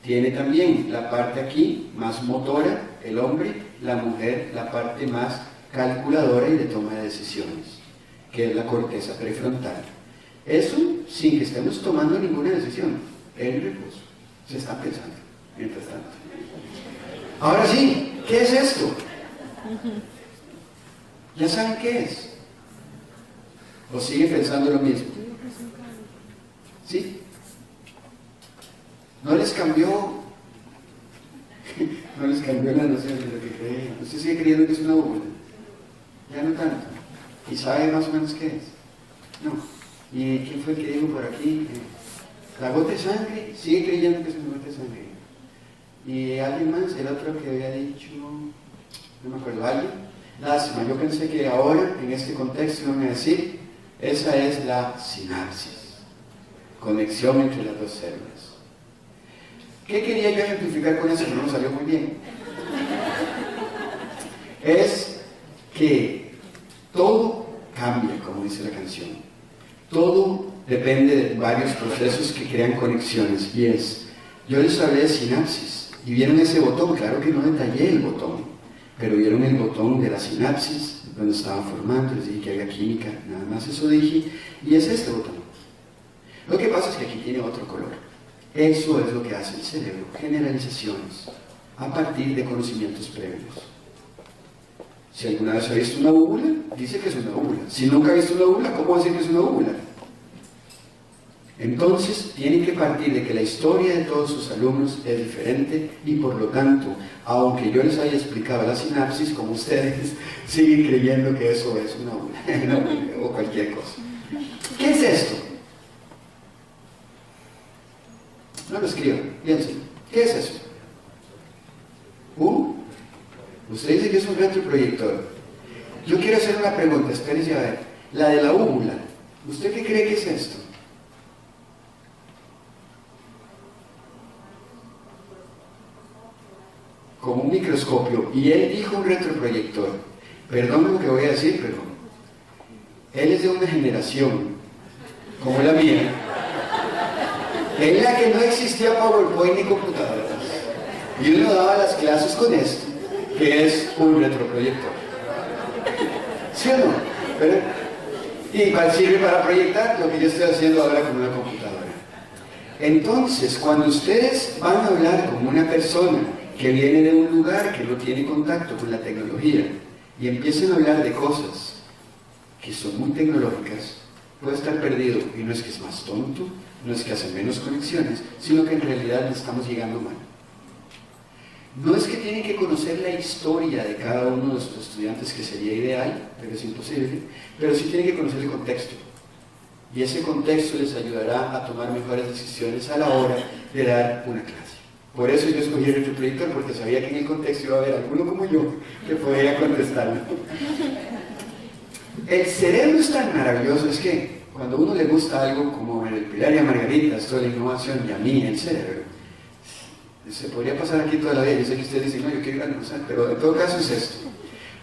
Tiene también la parte aquí más motora, el hombre; la mujer la parte más calculadora y de toma de decisiones, que es la corteza prefrontal. Eso sin que estemos tomando ninguna decisión, en reposo. Se está pensando, mientras tanto. Ahora sí, ¿qué es esto? ¿Ya saben qué es? ¿O siguen pensando lo mismo? ¿Sí? ¿No les cambió? ¿No les cambió la noción de lo que creían? ¿Usted sigue creyendo que es una bóveda? Ya no tanto. ¿Y sabe más o menos qué es? No. ¿Y quién fue el que dijo por aquí? La gota de sangre, sigue creyendo que es una gota de sangre. ¿Y alguien más? El otro que había dicho, no me acuerdo, ¿alguien? Lástima, yo pensé que ahora, en este contexto, iban a decir, esa es la sinapsis, conexión entre las dos células. ¿Qué quería yo ejemplificar con eso? No me salió muy bien. Es que todo cambia, como dice la canción. Todo depende de varios procesos que crean conexiones, y yo les hablé de sinapsis, y vieron ese botón. Claro que no detallé el botón, pero vieron el botón de la sinapsis, donde estaban formando, les dije que había química, nada más eso dije, y es este botón. Lo que pasa es que aquí tiene otro color. Eso es lo que hace el cerebro, generalizaciones, a partir de conocimientos previos. Si alguna vez ha visto una úvula, dice que es una úvula. Si nunca ha visto una úvula, ¿cómo va a decir que es una úvula? Entonces, tienen que partir de que la historia de todos sus alumnos es diferente, y por lo tanto, aunque yo les haya explicado la sinapsis, como ustedes siguen creyendo que eso es una úvula o cualquier cosa. ¿Qué es esto? No lo escriban, piensen. ¿Qué es eso? Usted dice que es un retroproyector. Yo quiero hacer una pregunta, espérense a ver. La de la úvula, ¿usted qué cree que es esto? Como un microscopio. Y él dijo un retroproyector. Perdón lo que voy a decir, pero él es de una generación, como la mía, en la que no existía PowerPoint ni computadoras. Y uno daba las clases con esto, que es un retroproyector. ¿Sí o no? Pero, y sirve para proyectar lo que yo estoy haciendo ahora con una computadora. Entonces, cuando ustedes van a hablar con una persona que viene de un lugar que no tiene contacto con la tecnología, y empiecen a hablar de cosas que son muy tecnológicas, puede estar perdido. Y no es que es más tonto, no es que hace menos conexiones, sino que en realidad le estamos llegando mal. No es que tienen que conocer la historia de cada uno de sus estudiantes, que sería ideal, pero es imposible, pero sí tienen que conocer el contexto. Y ese contexto les ayudará a tomar mejores decisiones a la hora de dar una clase. Por eso yo escogí el retroproyector, porque sabía que en el contexto iba a haber alguno como yo que podría contestarlo. El cerebro es tan maravilloso, es que cuando a uno le gusta algo, como en el Pilar y a Margarita, esto de la innovación, y a mí el cerebro, se podría pasar aquí toda la vida. Yo sé que ustedes dicen, no, yo quiero almorzar, pero en todo caso es esto.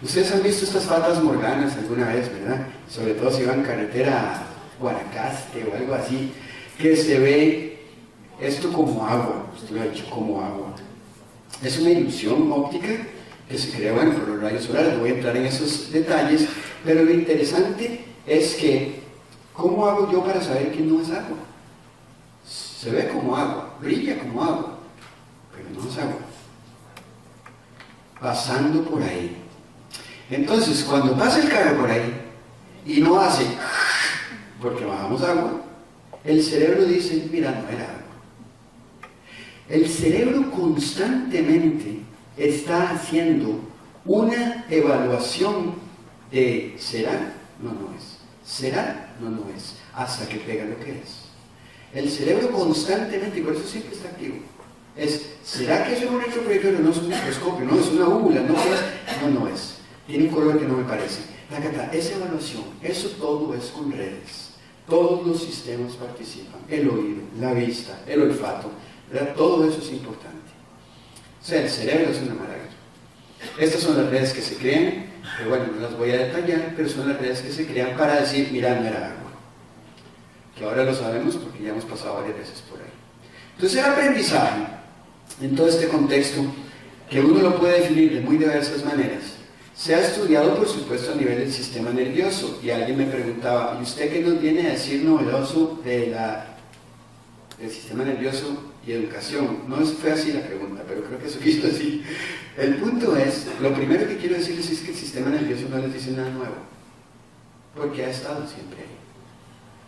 Ustedes han visto estas fatas morganas alguna vez, ¿verdad? Sobre todo si van carretera a Guanacaste o algo así, que se ve esto como agua. Usted lo ha dicho, como agua. Es una ilusión óptica que se crea, bueno, por los rayos solares. No voy a entrar en esos detalles, pero lo interesante es que, ¿cómo hago yo para saber que no es agua? Se ve como agua, brilla como agua, pero no es agua. Pasando por ahí. Entonces, cuando pasa el carro por ahí y no hace porque bajamos agua, el cerebro dice, mira, no era agua. El cerebro constantemente está haciendo una evaluación de ¿será? No, no es. ¿Será? No, no es. Hasta que pega lo que es. El cerebro constantemente, y por eso siempre está activo, ¿será que es un retroproyector? No es un microscopio, no es una úvula, no es. No, no es. Tiene un color que no me parece. Esa evaluación, eso todo es con redes. Todos los sistemas participan. El oído, la vista, el olfato, ¿verdad? Todo eso es importante. O sea, el cerebro es una maravilla. Estas son las redes que se crean, que bueno, no las voy a detallar, pero son las redes que se crean para decir, mira, no era agua. Que ahora lo sabemos porque ya hemos pasado varias veces por ahí. Entonces el aprendizaje, en todo este contexto, que uno lo puede definir de muy diversas maneras, se ha estudiado, por supuesto, a nivel del sistema nervioso. Y alguien me preguntaba, ¿y usted qué nos viene a decir novedoso del sistema nervioso y educación? No fue así la pregunta, pero creo que eso quiso decir. El punto es, lo primero que quiero decirles es que el sistema nervioso no les dice nada nuevo, porque ha estado siempre ahí.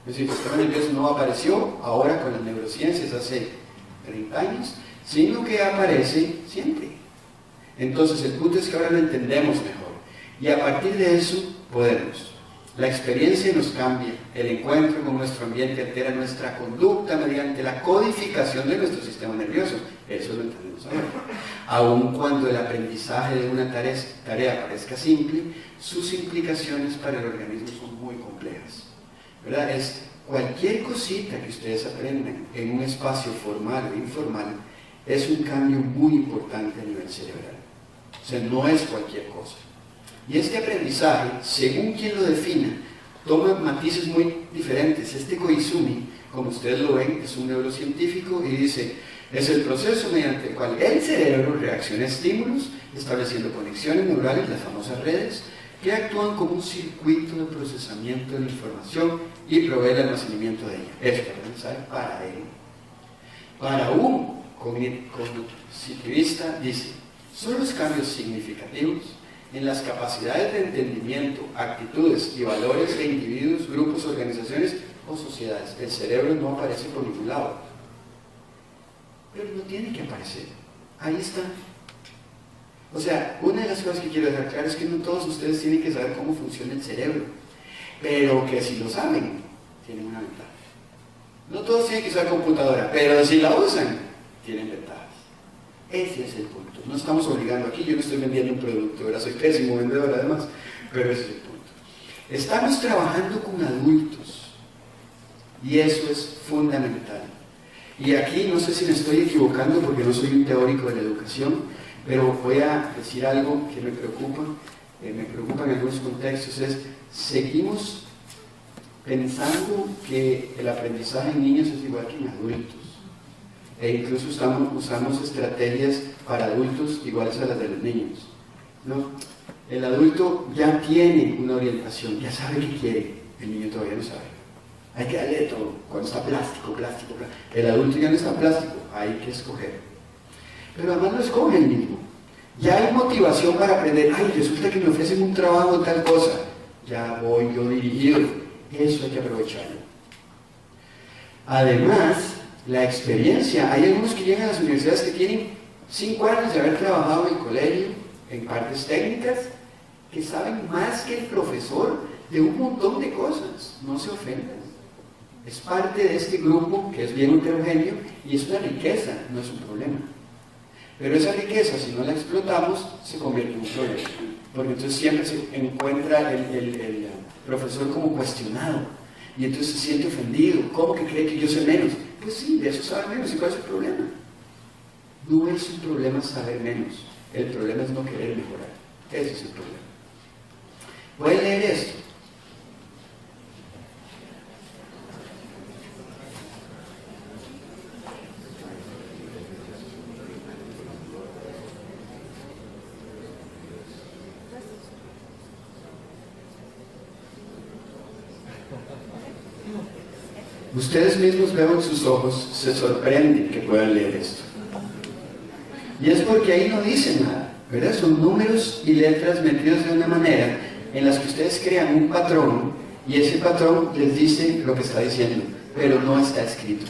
Es decir, el sistema nervioso no apareció ahora con las neurociencias hace 30 años, sino que aparece siempre. Entonces el punto es que ahora lo entendemos mejor, y a partir de eso podemos. La experiencia nos cambia, el encuentro con nuestro ambiente altera nuestra conducta mediante la codificación de nuestro sistema nervioso. Eso lo entendemos ahora. Aun cuando el aprendizaje de una tarea parezca simple, sus implicaciones para el organismo son muy complejas, ¿verdad? Cualquier cosita que ustedes aprendan en un espacio formal o informal es un cambio muy importante a nivel cerebral. O sea, no es cualquier cosa. Y este aprendizaje, según quien lo defina, toma matices muy diferentes. Este Koizumi, como ustedes lo ven, es un neurocientífico y dice, es el proceso mediante el cual el cerebro reacciona a estímulos, estableciendo conexiones neurales, las famosas redes, que actúan como un circuito de procesamiento de la información y provee el almacenamiento de ella. Esto es aprendizaje para él. Para un cognitivista dice, son los cambios significativos en las capacidades de entendimiento, actitudes y valores de individuos, grupos, organizaciones o sociedades. El cerebro no aparece por ningún lado, pero no tiene que aparecer. Ahí está. O sea, una de las cosas que quiero dejar claro es que no todos ustedes tienen que saber cómo funciona el cerebro, pero que si lo saben, tienen una ventaja. No todos tienen que usar computadora, pero si la usan, tienen ventajas. Ese es el punto. No estamos obligando aquí, yo no estoy vendiendo un producto, ahora soy pésimo vendedor además, pero ese es el punto. Estamos trabajando con adultos y eso es fundamental. Y aquí no sé si me estoy equivocando porque no soy un teórico de la educación, pero voy a decir algo que me preocupa en algunos contextos, es seguimos pensando que el aprendizaje en niños es igual que en adultos. E incluso usamos estrategias para adultos iguales a las de los niños. ¿No? El adulto ya tiene una orientación, ya sabe qué quiere, el niño todavía no sabe. Hay que darle todo, cuando está plástico. El adulto ya no está plástico, hay que escoger. Pero además lo escoge el mismo. Ya hay motivación para aprender, ay, resulta que me ofrecen un trabajo de tal cosa, ya voy yo dirigido, eso hay que aprovecharlo. Además, la experiencia, hay algunos que llegan a las universidades que tienen 5 años de haber trabajado en el colegio, en partes técnicas, que saben más que el profesor de un montón de cosas, no se ofendan. Es parte de este grupo que es bien heterogéneo y es una riqueza, no es un problema. Pero esa riqueza, si no la explotamos, se convierte en un problema. Porque entonces siempre se encuentra el profesor como cuestionado. Y entonces se siente ofendido. ¿Cómo que cree que yo sé menos? Pues sí, de eso sabe menos. ¿Y cuál es el problema? No es un problema saber menos. El problema es no querer mejorar. Ese es el problema. Voy a leer esto. Ustedes mismos veo en sus ojos, se sorprenden que puedan leer esto. Y es porque ahí no dice nada, ¿verdad? Son números y letras metidos de una manera en las que ustedes crean un patrón y ese patrón les dice lo que está diciendo, pero no está escrito.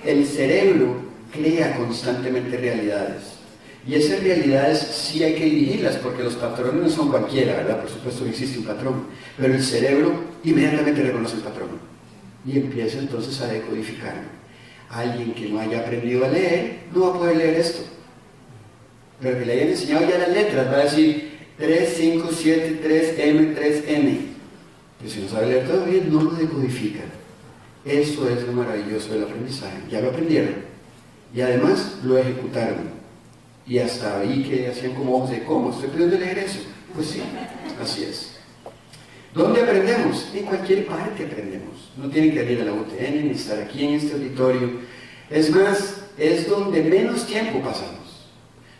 El cerebro crea constantemente realidades y esas realidades sí hay que dirigirlas porque los patrones no son cualquiera, ¿verdad? Por supuesto que existe un patrón, pero el cerebro inmediatamente reconoce el patrón y empieza entonces a decodificarlo. Alguien que no haya aprendido a leer no va a poder leer esto, pero que le hayan enseñado ya las letras va a decir 3, 5, 7, 3, M, 3, N. Pero si no sabe leer todavía no lo decodifica. Eso es lo maravilloso del aprendizaje. Ya lo aprendieron y además lo ejecutaron y hasta ahí que hacían como ojos de ¿cómo? ¿Estoy pudiendo leer eso? Pues sí, así es. ¿Dónde aprendemos? En cualquier parte aprendemos. No tienen que ir a la UTN ni estar aquí en este auditorio. Es más, es donde menos tiempo pasamos.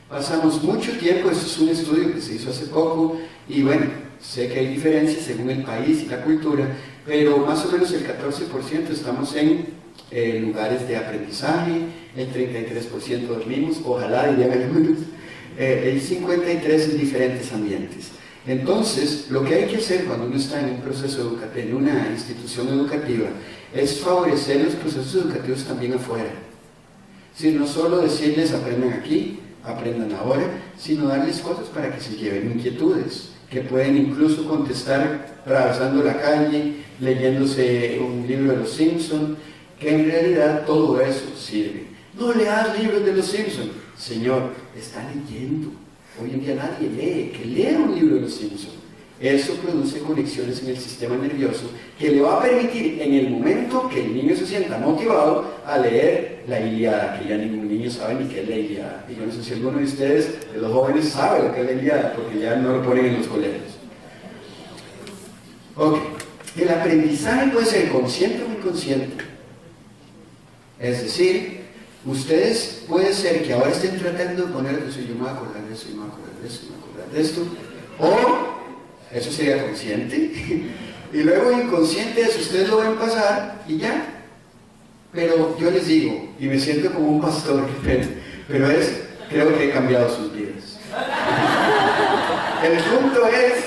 Pasamos mucho tiempo, eso es un estudio que se hizo hace poco, y bueno, sé que hay diferencias según el país y la cultura, pero más o menos el 14% estamos en lugares de aprendizaje, el 33% dormimos, ojalá dirían algunos, el 53% en diferentes ambientes. Entonces, lo que hay que hacer cuando uno está en un proceso educativo, en una institución educativa, es favorecer los procesos educativos también afuera. Si no solo decirles aprendan aquí, aprendan ahora, sino darles cosas para que se lleven inquietudes, que pueden incluso contestar atravesando la calle, leyéndose un libro de los Simpson, que en realidad todo eso sirve. No leas libros de los Simpson, señor, está leyendo. Hoy en día nadie lee, que lea un libro de los Simpson. Eso produce conexiones en el sistema nervioso que le va a permitir en el momento que el niño se sienta motivado a leer la Ilíada, que ya ningún niño sabe ni qué es la Ilíada. Y yo no sé si alguno de ustedes, de los jóvenes, sabe lo que es la Ilíada, porque ya no lo ponen en los colegios. Ok, El aprendizaje puede ser consciente o inconsciente. Es decir, ustedes puede ser que ahora estén tratando de poner eso, yo me voy a acordar de eso, yo me voy a acordar de eso, yo me voy a acordar de esto, o eso sería consciente, y luego inconsciente eso, ustedes lo ven pasar y ya. Pero yo les digo, y me siento como un pastor, pero creo que he cambiado sus vidas. El punto es,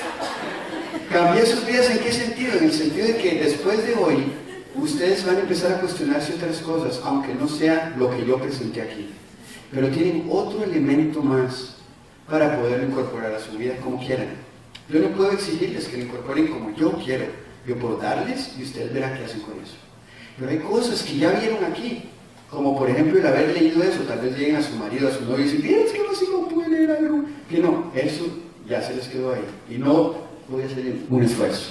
cambié sus vidas ¿en qué sentido? En el sentido de que después de hoy, ustedes van a empezar a cuestionarse otras cosas, aunque no sea lo que yo presenté aquí. Pero tienen otro elemento más para poderlo incorporar a su vida como quieran. Yo no puedo exigirles que lo incorporen como yo quiero. Yo puedo darles y ustedes verán qué hacen con eso. Pero hay cosas que ya vieron aquí, como por ejemplo el haber leído eso, tal vez lleguen a su marido, a su novio y dicen, es que así no puede leer algo, que no, eso ya se les quedó ahí, y no voy a hacer un esfuerzo.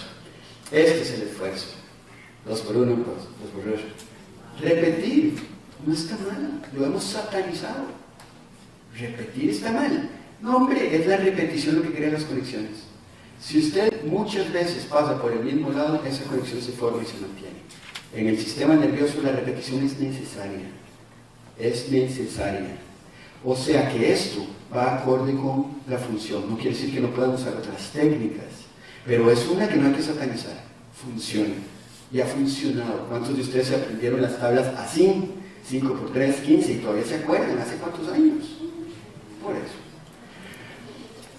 Este es el esfuerzo, 2 por 1, 2 por 2. Repetir, no está mal, lo hemos satanizado. Repetir está mal. No, hombre, es la repetición lo que crea las conexiones. Si usted muchas veces pasa por el mismo lado, esa conexión se forma y se mantiene. En el sistema nervioso la repetición es necesaria. Es necesaria. O sea que esto va acorde con la función. No quiere decir que no puedan usar otras técnicas, pero es una que no hay que satanizar. Funciona. Y ha funcionado. ¿Cuántos de ustedes se aprendieron las tablas así? 5 por 3, 15, y todavía se acuerdan. ¿Hace cuántos años? Por eso.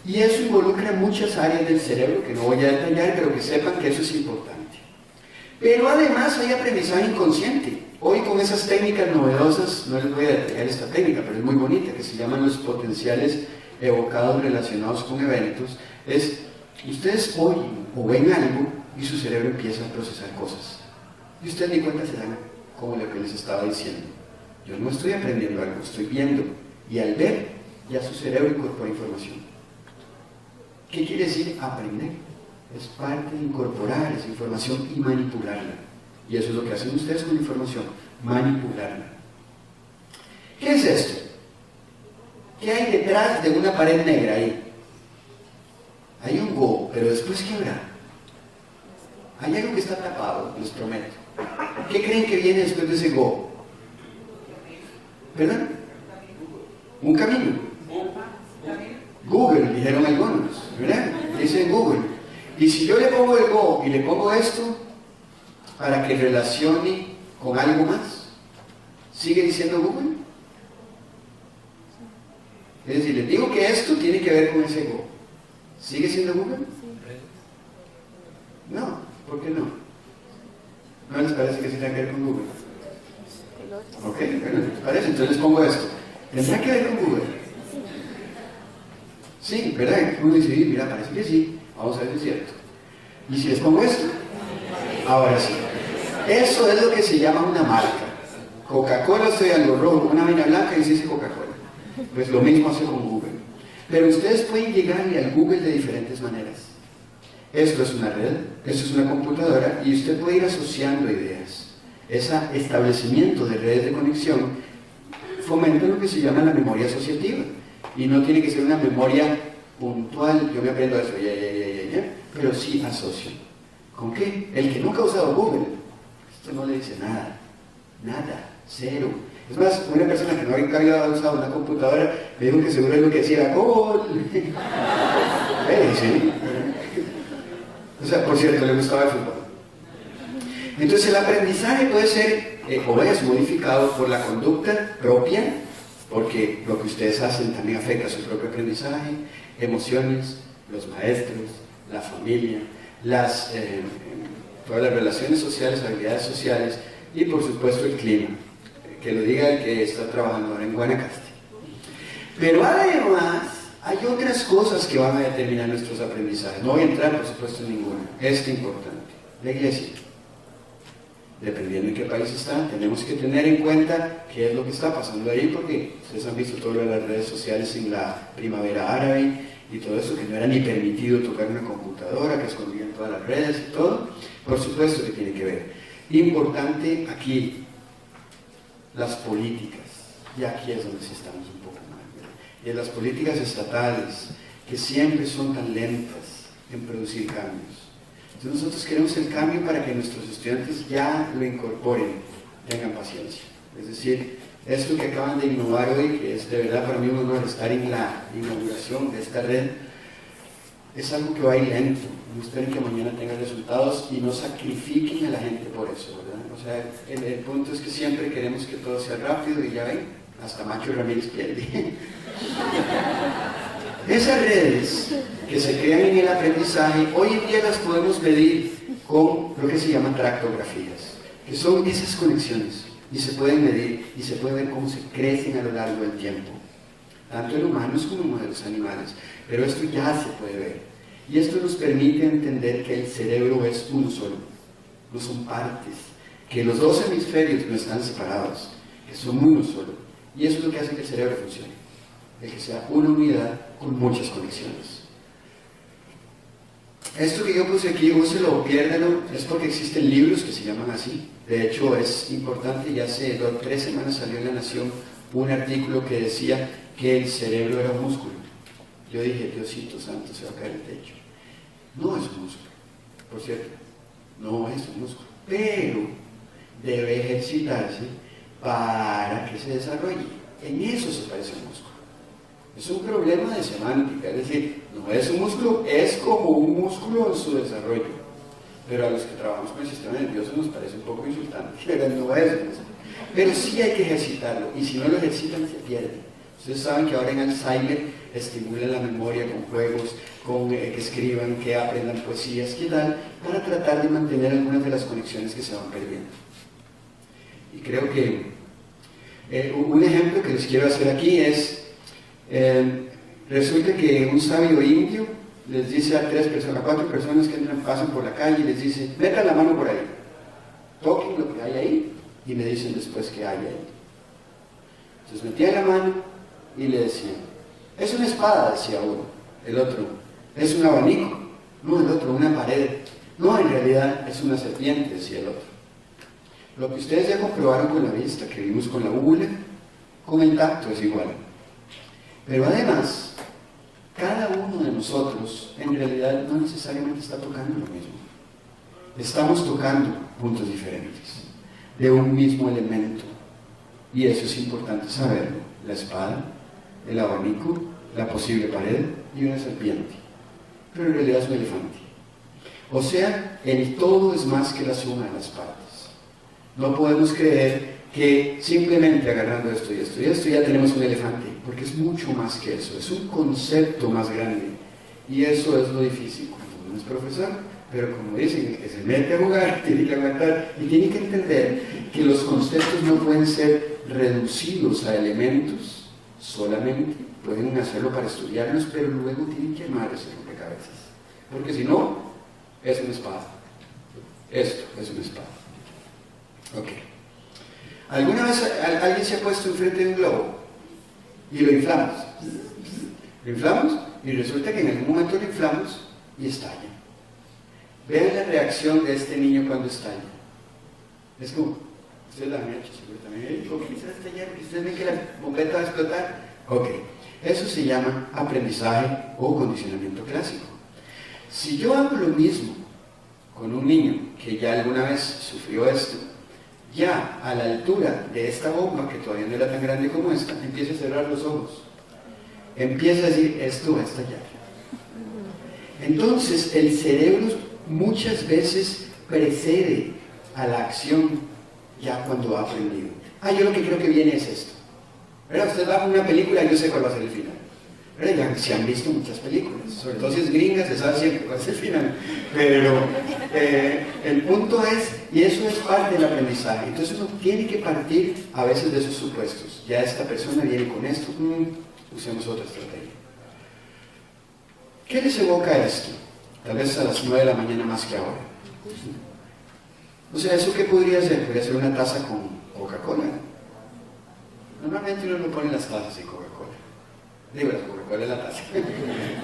Y eso involucra muchas áreas del cerebro que no voy a detallar, pero que sepan que eso es importante. Pero además hay aprendizaje inconsciente. Hoy con esas técnicas novedosas, no les voy a detallar esta técnica, pero es muy bonita, que se llaman los potenciales evocados relacionados con eventos. Es, ustedes oyen o ven algo y su cerebro empieza a procesar cosas. Y ustedes ni cuenta se dan como lo que les estaba diciendo. Yo no estoy aprendiendo algo, estoy viendo. Y al ver, ya su cerebro incorpora información. ¿Qué quiere decir aprender? Es parte de incorporar esa información y manipularla. Y eso es lo que hacen ustedes con la información, manipularla. ¿Qué es esto? ¿Qué hay detrás de una pared negra ahí? Hay un go, pero después ¿qué habrá? Hay algo que está tapado, les prometo. ¿Qué creen que viene después de ese go? ¿Perdón? Un camino. Google, dijeron algunos, ¿verdad? Dicen Google. Y si yo le pongo el go y le pongo esto para que relacione con algo más, ¿sigue diciendo Google? Es decir, les digo que esto tiene que ver con ese go. ¿Sigue siendo Google? No, ¿por qué no? ¿No les parece que sí tenga que ver con Google? Ok, bueno, ¿les parece? Entonces les pongo esto. ¿Tendrá que ver con Google? Sí, ¿verdad? Uno dice, mira, parece que sí. Vamos a ver si es cierto. ¿Y si les pongo esto? Ahora sí. Eso es lo que se llama una marca. Coca-Cola, estoy algo rojo, una vaina blanca y dice Coca-Cola. Pues lo mismo hace con Google. Pero ustedes pueden llegarle al Google de diferentes maneras. Esto es una red, esto es una computadora y usted puede ir asociando ideas. Ese establecimiento de redes de conexión fomenta lo que se llama la memoria asociativa. Y no tiene que ser una memoria puntual, yo me aprendo eso, pero sí asocio. ¿Con qué? El que nunca ha usado Google, esto no le dice nada, nada, cero. Es más, una persona que no había usado una computadora me dijo que seguro es lo que decía gol. ¿Sí? O sea, por cierto, le gustaba el fútbol. Entonces el aprendizaje puede ser, o es modificado por la conducta propia, porque lo que ustedes hacen también afecta a su propio aprendizaje, emociones, los maestros, la familia, todas las relaciones sociales, habilidades sociales y por supuesto el clima, que lo diga el que está trabajando ahora en Guanacaste. Pero además hay otras cosas que van a determinar nuestros aprendizajes. No voy a entrar por supuesto en ninguna. Esta importante, la iglesia. Dependiendo en qué país está, tenemos que tener en cuenta qué es lo que está pasando ahí, porque ustedes han visto todo lo de las redes sociales en la primavera árabe y todo eso, que no era ni permitido tocar una computadora, que escondían todas las redes y todo. Por supuesto que tiene que ver. Importante aquí, las políticas. Y aquí es donde sí estamos un poco mal. Y en las políticas estatales, que siempre son tan lentas en producir cambios. Entonces nosotros queremos el cambio para que nuestros estudiantes ya lo incorporen, tengan paciencia. Es decir, esto que acaban de innovar hoy, que es de verdad para mí un honor estar en la inauguración de esta red, es algo que va a ir lento. No esperen que mañana tengan resultados y no sacrifiquen a la gente por eso, ¿verdad? O sea, el punto es que siempre queremos que todo sea rápido y ya ven, hasta Macho Ramírez pierde. Esas redes que se crean en el aprendizaje, hoy en día las podemos medir con lo que se llaman tractografías, que son esas conexiones, y se pueden medir y se puede ver cómo se crecen a lo largo del tiempo, tanto en humanos como en modelos animales, pero esto ya se puede ver, y esto nos permite entender que el cerebro es uno solo, no son partes, que los dos hemisferios no están separados, que son uno solo, y eso es lo que hace que el cerebro funcione, de que sea una unidad con muchas conexiones. Esto que yo puse aquí, úselo o piérdalo, es porque existen libros que se llaman así. De hecho, es importante, ya hace 3 semanas salió en La Nación un artículo que decía que el cerebro era un músculo. Yo dije, Diosito santo, se va a caer el techo. No es un músculo, por cierto, no es un músculo, pero debe ejercitarse para que se desarrolle. En eso se parece a un músculo. Es un problema de semántica, es decir, no es un músculo, es como un músculo en su desarrollo. Pero a los que trabajamos con el sistema nervioso nos parece un poco insultante, pero no es un músculo. Pero sí hay que ejercitarlo, y si no lo ejercitan se pierde. Ustedes saben que ahora en Alzheimer estimulan la memoria con juegos, con que escriban, que aprendan poesías, qué tal, para tratar de mantener algunas de las conexiones que se van perdiendo. Y creo que un ejemplo que les quiero hacer aquí es, resulta que un sabio indio les dice a 4 personas que entran, pasan por la calle y les dice, metan la mano por ahí, toquen lo que hay ahí y me dicen después qué hay ahí. Entonces metían la mano y le decían, es una espada, decía uno. El otro, es un abanico. No, el otro, una pared. No, en realidad es una serpiente, decía el otro. Lo que ustedes ya comprobaron con la vista, que vimos con la úvula, con el tacto es igual. Pero además, cada uno de nosotros en realidad no necesariamente está tocando lo mismo. Estamos tocando puntos diferentes, de un mismo elemento. Y eso es importante saberlo. La espada, el abanico, la posible pared y una serpiente. Pero en realidad es un elefante. O sea, el todo es más que la suma de las partes. No podemos creer que simplemente agarrando esto y esto y esto ya tenemos un elefante, porque es mucho más que eso, es un concepto más grande. Y eso es lo difícil cuando uno es profesor, pero como dicen, el que se mete a jugar tiene que aguantar y tiene que entender que los conceptos no pueden ser reducidos a elementos solamente, pueden hacerlo para estudiarlos, pero luego tienen que armar ese rompecabezas, porque si no, es una espada. Esto es una espada. Ok. ¿Alguna vez alguien se ha puesto enfrente de un globo y lo inflamos? Lo inflamos y resulta que en algún momento lo inflamos y estalla. Vean la reacción de este niño cuando estalla. Es como, ustedes la han hecho seguramente, ¿cómo quizás estallar? Porque ustedes ven que la bombeta va a explotar. Ok, eso se llama aprendizaje o condicionamiento clásico. Si yo hago lo mismo con un niño que ya alguna vez sufrió esto, ya a la altura de esta bomba, que todavía no era tan grande como esta, empieza a cerrar los ojos. Empieza a decir, esto va a estallar. Entonces, el cerebro muchas veces precede a la acción ya cuando ha aprendido. Yo lo que creo que viene es esto. ¿Verdad? Usted va a una película y yo sé cuál va a ser el final. ¿Verdad? Ya se han visto muchas películas, sobre todo si es gringa, se sabe siempre cuál es el final. Pero el punto es, y eso es parte del aprendizaje, entonces uno tiene que partir a veces de esos supuestos. Ya esta persona viene con esto, usemos otra estrategia. ¿Qué les evoca esto? Tal vez a las 9 de la mañana más que ahora. O sea, ¿eso qué podría ser? Podría ser una taza con Coca-Cola. Normalmente uno no pone las tazas en Coca-Cola. Digo, la Coca-Cola es la taza.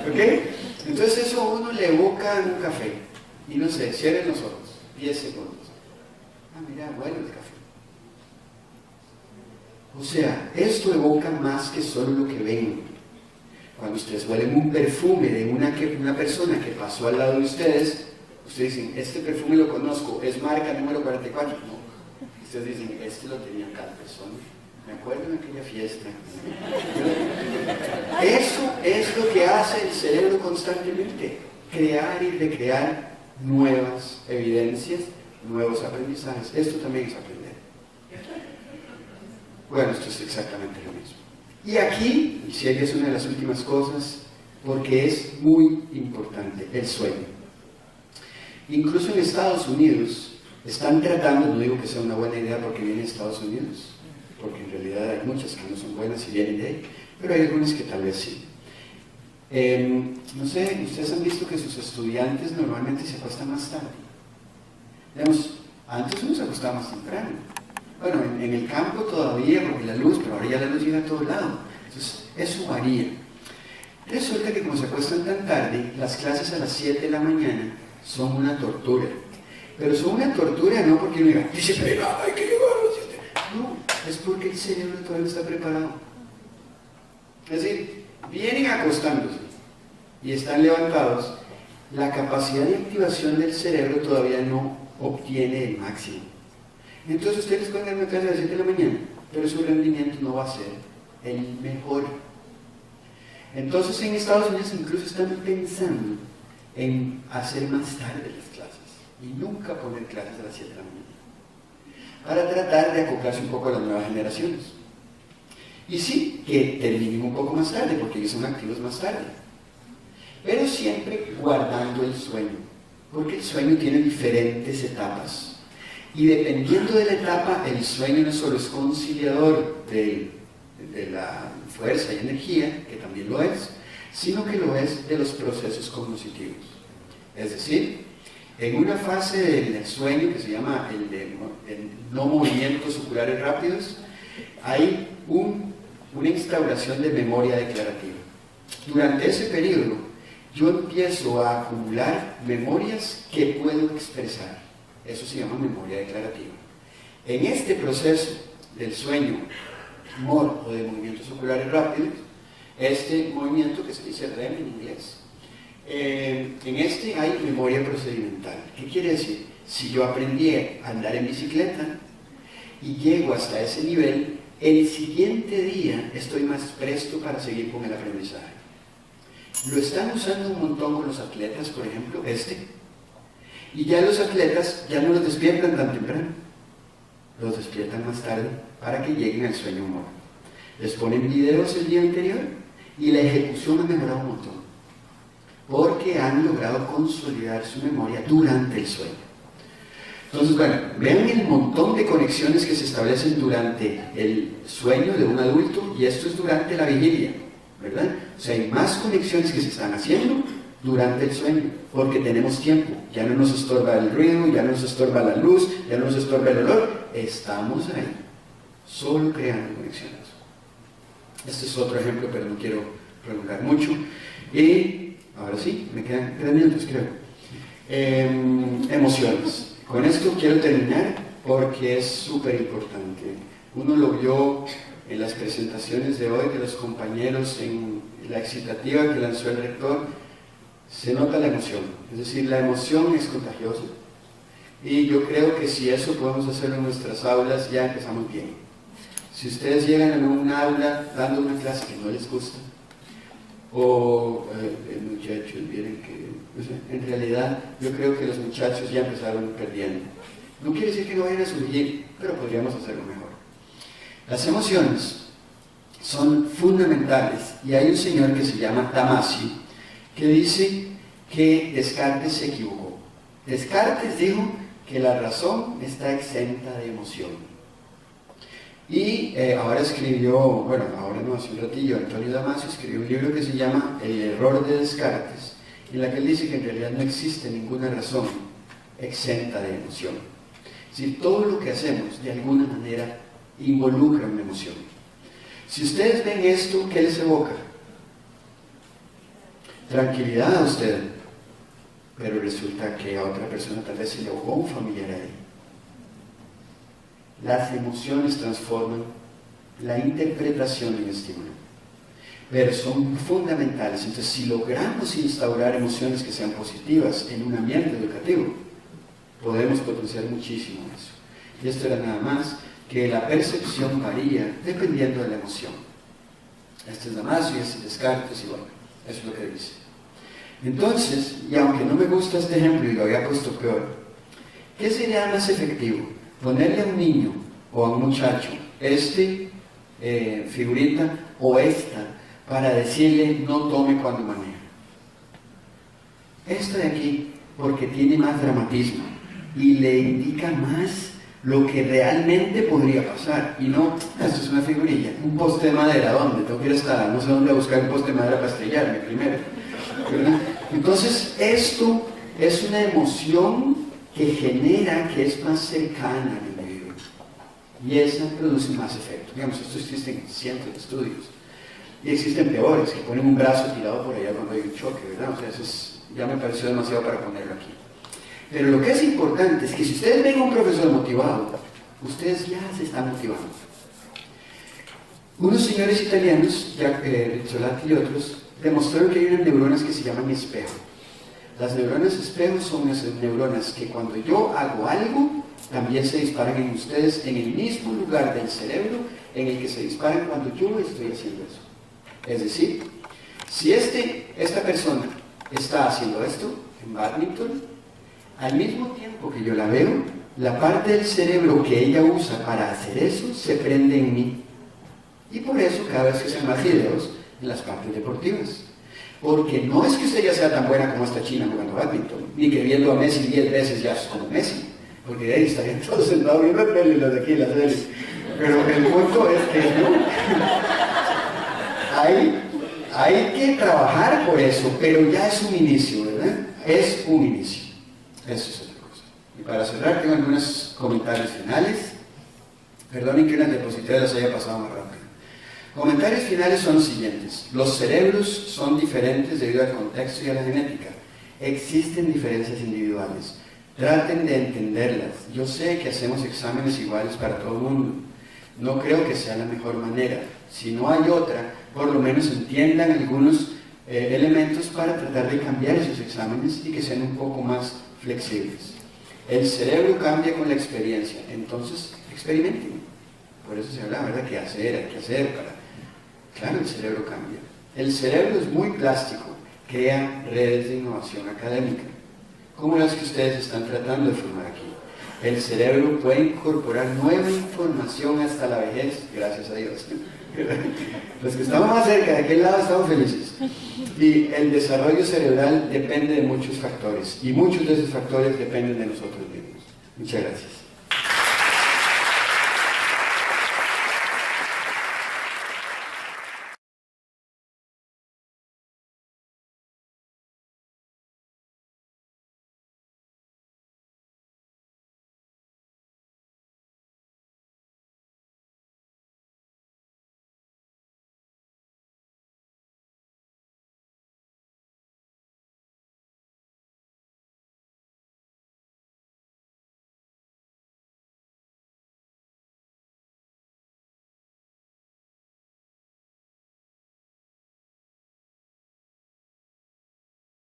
¿Ok? Entonces eso a uno le evoca un café. Y no sé, cierren los ojos. 10 segundos. Mira, bueno el café. O sea, esto evoca más que solo lo que ven. Cuando ustedes huelen un perfume de una persona que pasó al lado de ustedes Ustedes dicen, este perfume lo conozco, es marca número 44. No. Ustedes dicen, este lo tenía tal persona. Me acuerdo en aquella fiesta. Eso es lo que hace el cerebro constantemente. Crear y recrear nuevas evidencias, nuevos aprendizajes. Esto también es aprender. Bueno, esto es exactamente lo mismo. Y aquí, y sé que es una de las últimas cosas, porque es muy importante, el sueño. Incluso en Estados Unidos están tratando, no digo que sea una buena idea porque viene de Estados Unidos, porque en realidad hay muchas que no son buenas y vienen de ahí, pero hay algunas que tal vez sí. No sé, ustedes han visto que sus estudiantes normalmente se acuestan más tarde. Digamos, antes uno se acostaba más temprano. Bueno, en el campo todavía, porque la luz, pero ahora ya la luz llega a todo lado. Entonces, eso varía. Resulta que como se acuestan tan tarde, las clases a las 7 de la mañana son una tortura. Pero son una tortura no porque uno diga, dice, pero hay que llegar a las 7. No, es porque el cerebro todavía no está preparado. Es decir, vienen acostándose y están levantados, la capacidad de activación del cerebro todavía no obtiene el máximo. Entonces ustedes pueden dar una clase a las 7 de la mañana, pero su rendimiento no va a ser el mejor. Entonces en Estados Unidos incluso están pensando en hacer más tarde las clases y nunca poner clases a las 7 de la mañana, para tratar de acoplarse un poco a las nuevas generaciones. Y sí, que terminen un poco más tarde, porque ellos son activos más tarde. Pero siempre guardando el sueño, porque el sueño tiene diferentes etapas. Y dependiendo de la etapa, el sueño no solo es conciliador de la fuerza y energía, que también lo es, sino que lo es de los procesos cognitivos. Es decir, en una fase del sueño que se llama el no movimientos oculares rápidos, hay una instauración de memoria declarativa. Durante ese periodo, yo empiezo a acumular memorias que puedo expresar. Eso se llama memoria declarativa. En este proceso del sueño MOR o de movimientos oculares rápidos, este movimiento que se dice REM en inglés, en este hay memoria procedimental. ¿Qué quiere decir? Si yo aprendí a andar en bicicleta y llego hasta ese nivel, el siguiente día estoy más presto para seguir con el aprendizaje. Lo están usando un montón con los atletas, por ejemplo, y ya los atletas ya no los despiertan tan temprano, los despiertan más tarde para que lleguen al sueño MOR. Les ponen videos el día anterior y la ejecución ha mejorado un montón, porque han logrado consolidar su memoria durante el sueño. Entonces, bueno, vean el montón de conexiones que se establecen durante el sueño de un adulto, y esto es durante la vigilia, ¿verdad? O sea, hay más conexiones que se están haciendo durante el sueño, porque tenemos tiempo, ya no nos estorba el ruido, ya no nos estorba la luz, ya no nos estorba el olor, estamos ahí, solo creando conexiones. Este es otro ejemplo, pero no quiero prolongar mucho. Y ahora sí, me quedan 3 minutos, creo. Emociones. Con esto quiero terminar porque es súper importante. Uno lo vio en las presentaciones de hoy de los compañeros, en la excitativa que lanzó el rector. Se nota la emoción, es decir, la emoción es contagiosa. Y yo creo que si eso podemos hacerlo en nuestras aulas, ya empezamos bien. Si ustedes llegan a un aula dando una clase que no les gusta, o muchachos, miren que, o sea, en realidad yo creo que los muchachos ya empezaron perdiendo. No quiere decir que no vayan a surgir, pero podríamos hacerlo mejor. Las emociones son fundamentales, y hay un señor que se llama Damasio, que dice que Descartes se equivocó. Descartes dijo que la razón está exenta de emoción. Y ahora escribió, bueno, ahora no, hace un ratillo, Antonio Damasio escribió un libro que se llama El error de Descartes, en la que él dice que en realidad no existe ninguna razón exenta de emoción. Es decir, todo lo que hacemos de alguna manera involucra una emoción. Si ustedes ven esto, ¿qué les evoca? Tranquilidad a usted, pero resulta que a otra persona tal vez se le ahogó un familiar ahí. Las emociones transforman la interpretación en estímulo. pero son fundamentales. Entonces, si logramos instaurar emociones que sean positivas en un ambiente educativo, podemos potenciar muchísimo eso. Y esto era nada más que la percepción varía dependiendo de la emoción. Este es Damasio y este es Descartes, y bueno, eso es lo que dice. Entonces, y aunque no me gusta este ejemplo y lo había puesto peor, ¿qué sería más efectivo? Ponerle a un niño o a un muchacho figurita o esta para decirle no tome cuando maneja. Esta de aquí, porque tiene más dramatismo y le indica más lo que realmente podría pasar. Y no, esto es una figurilla, un poste de madera, ¿dónde? Tengo que ir hasta no sé dónde a buscar un poste de madera para estrellarme primero, ¿verdad? Entonces, esto es una emoción que genera que es más cercana al individuo. Y esa produce más efecto. Digamos, esto existen cientos de estudios. Y existen peores, que ponen un brazo tirado por allá cuando hay un choque, ¿verdad? O sea, eso ya me pareció demasiado para ponerlo aquí. Pero lo que es importante es que si ustedes ven a un profesor motivado, ustedes ya se están motivando. Unos señores italianos, Rizzolatti y otros, demostraron que hay unas neuronas que se llaman espejo. Las neuronas espejo son unas neuronas que cuando yo hago algo, también se disparan en ustedes en el mismo lugar del cerebro en el que se disparan cuando yo estoy haciendo eso. Es decir, si esta persona está haciendo esto en bádminton, al mismo tiempo que yo la veo, la parte del cerebro que ella usa para hacer eso se prende en mí. Y por eso cada vez que se más videos en las partes deportivas. Porque no es que usted ya sea tan buena como esta china jugando bádminton, ni que viendo a Messi 10 veces ya es como Messi. Porque de ahí estarían todos sentados viendo el pelo y los de aquí, las series. Pero el punto es que no. Hay que trabajar por eso, pero ya es un inicio, ¿verdad? Es un inicio. Eso es otra cosa. Y para cerrar, tengo algunos comentarios finales. Perdonen que unas diapositivas las haya pasado más rápido. Comentarios finales son los siguientes. Los cerebros son diferentes debido al contexto y a la genética. Existen diferencias individuales. Traten de entenderlas. Yo sé que hacemos exámenes iguales para todo el mundo. No creo que sea la mejor manera. Si no hay otra, por lo menos entiendan algunos elementos para tratar de cambiar esos exámenes y que sean un poco más flexibles. El cerebro cambia con la experiencia, entonces experimenten. Por eso se habla, ¿verdad? ¿Qué hacer? Hay que hacer para... Claro, el cerebro cambia. El cerebro es muy plástico, crea redes de innovación académica, como las que ustedes están tratando de formar aquí. El cerebro puede incorporar nueva información hasta la vejez, gracias a Dios. Los que estamos más cerca de aquel lado estamos felices. Y el desarrollo cerebral depende de muchos factores, y muchos de esos factores dependen de nosotros mismos. Muchas gracias.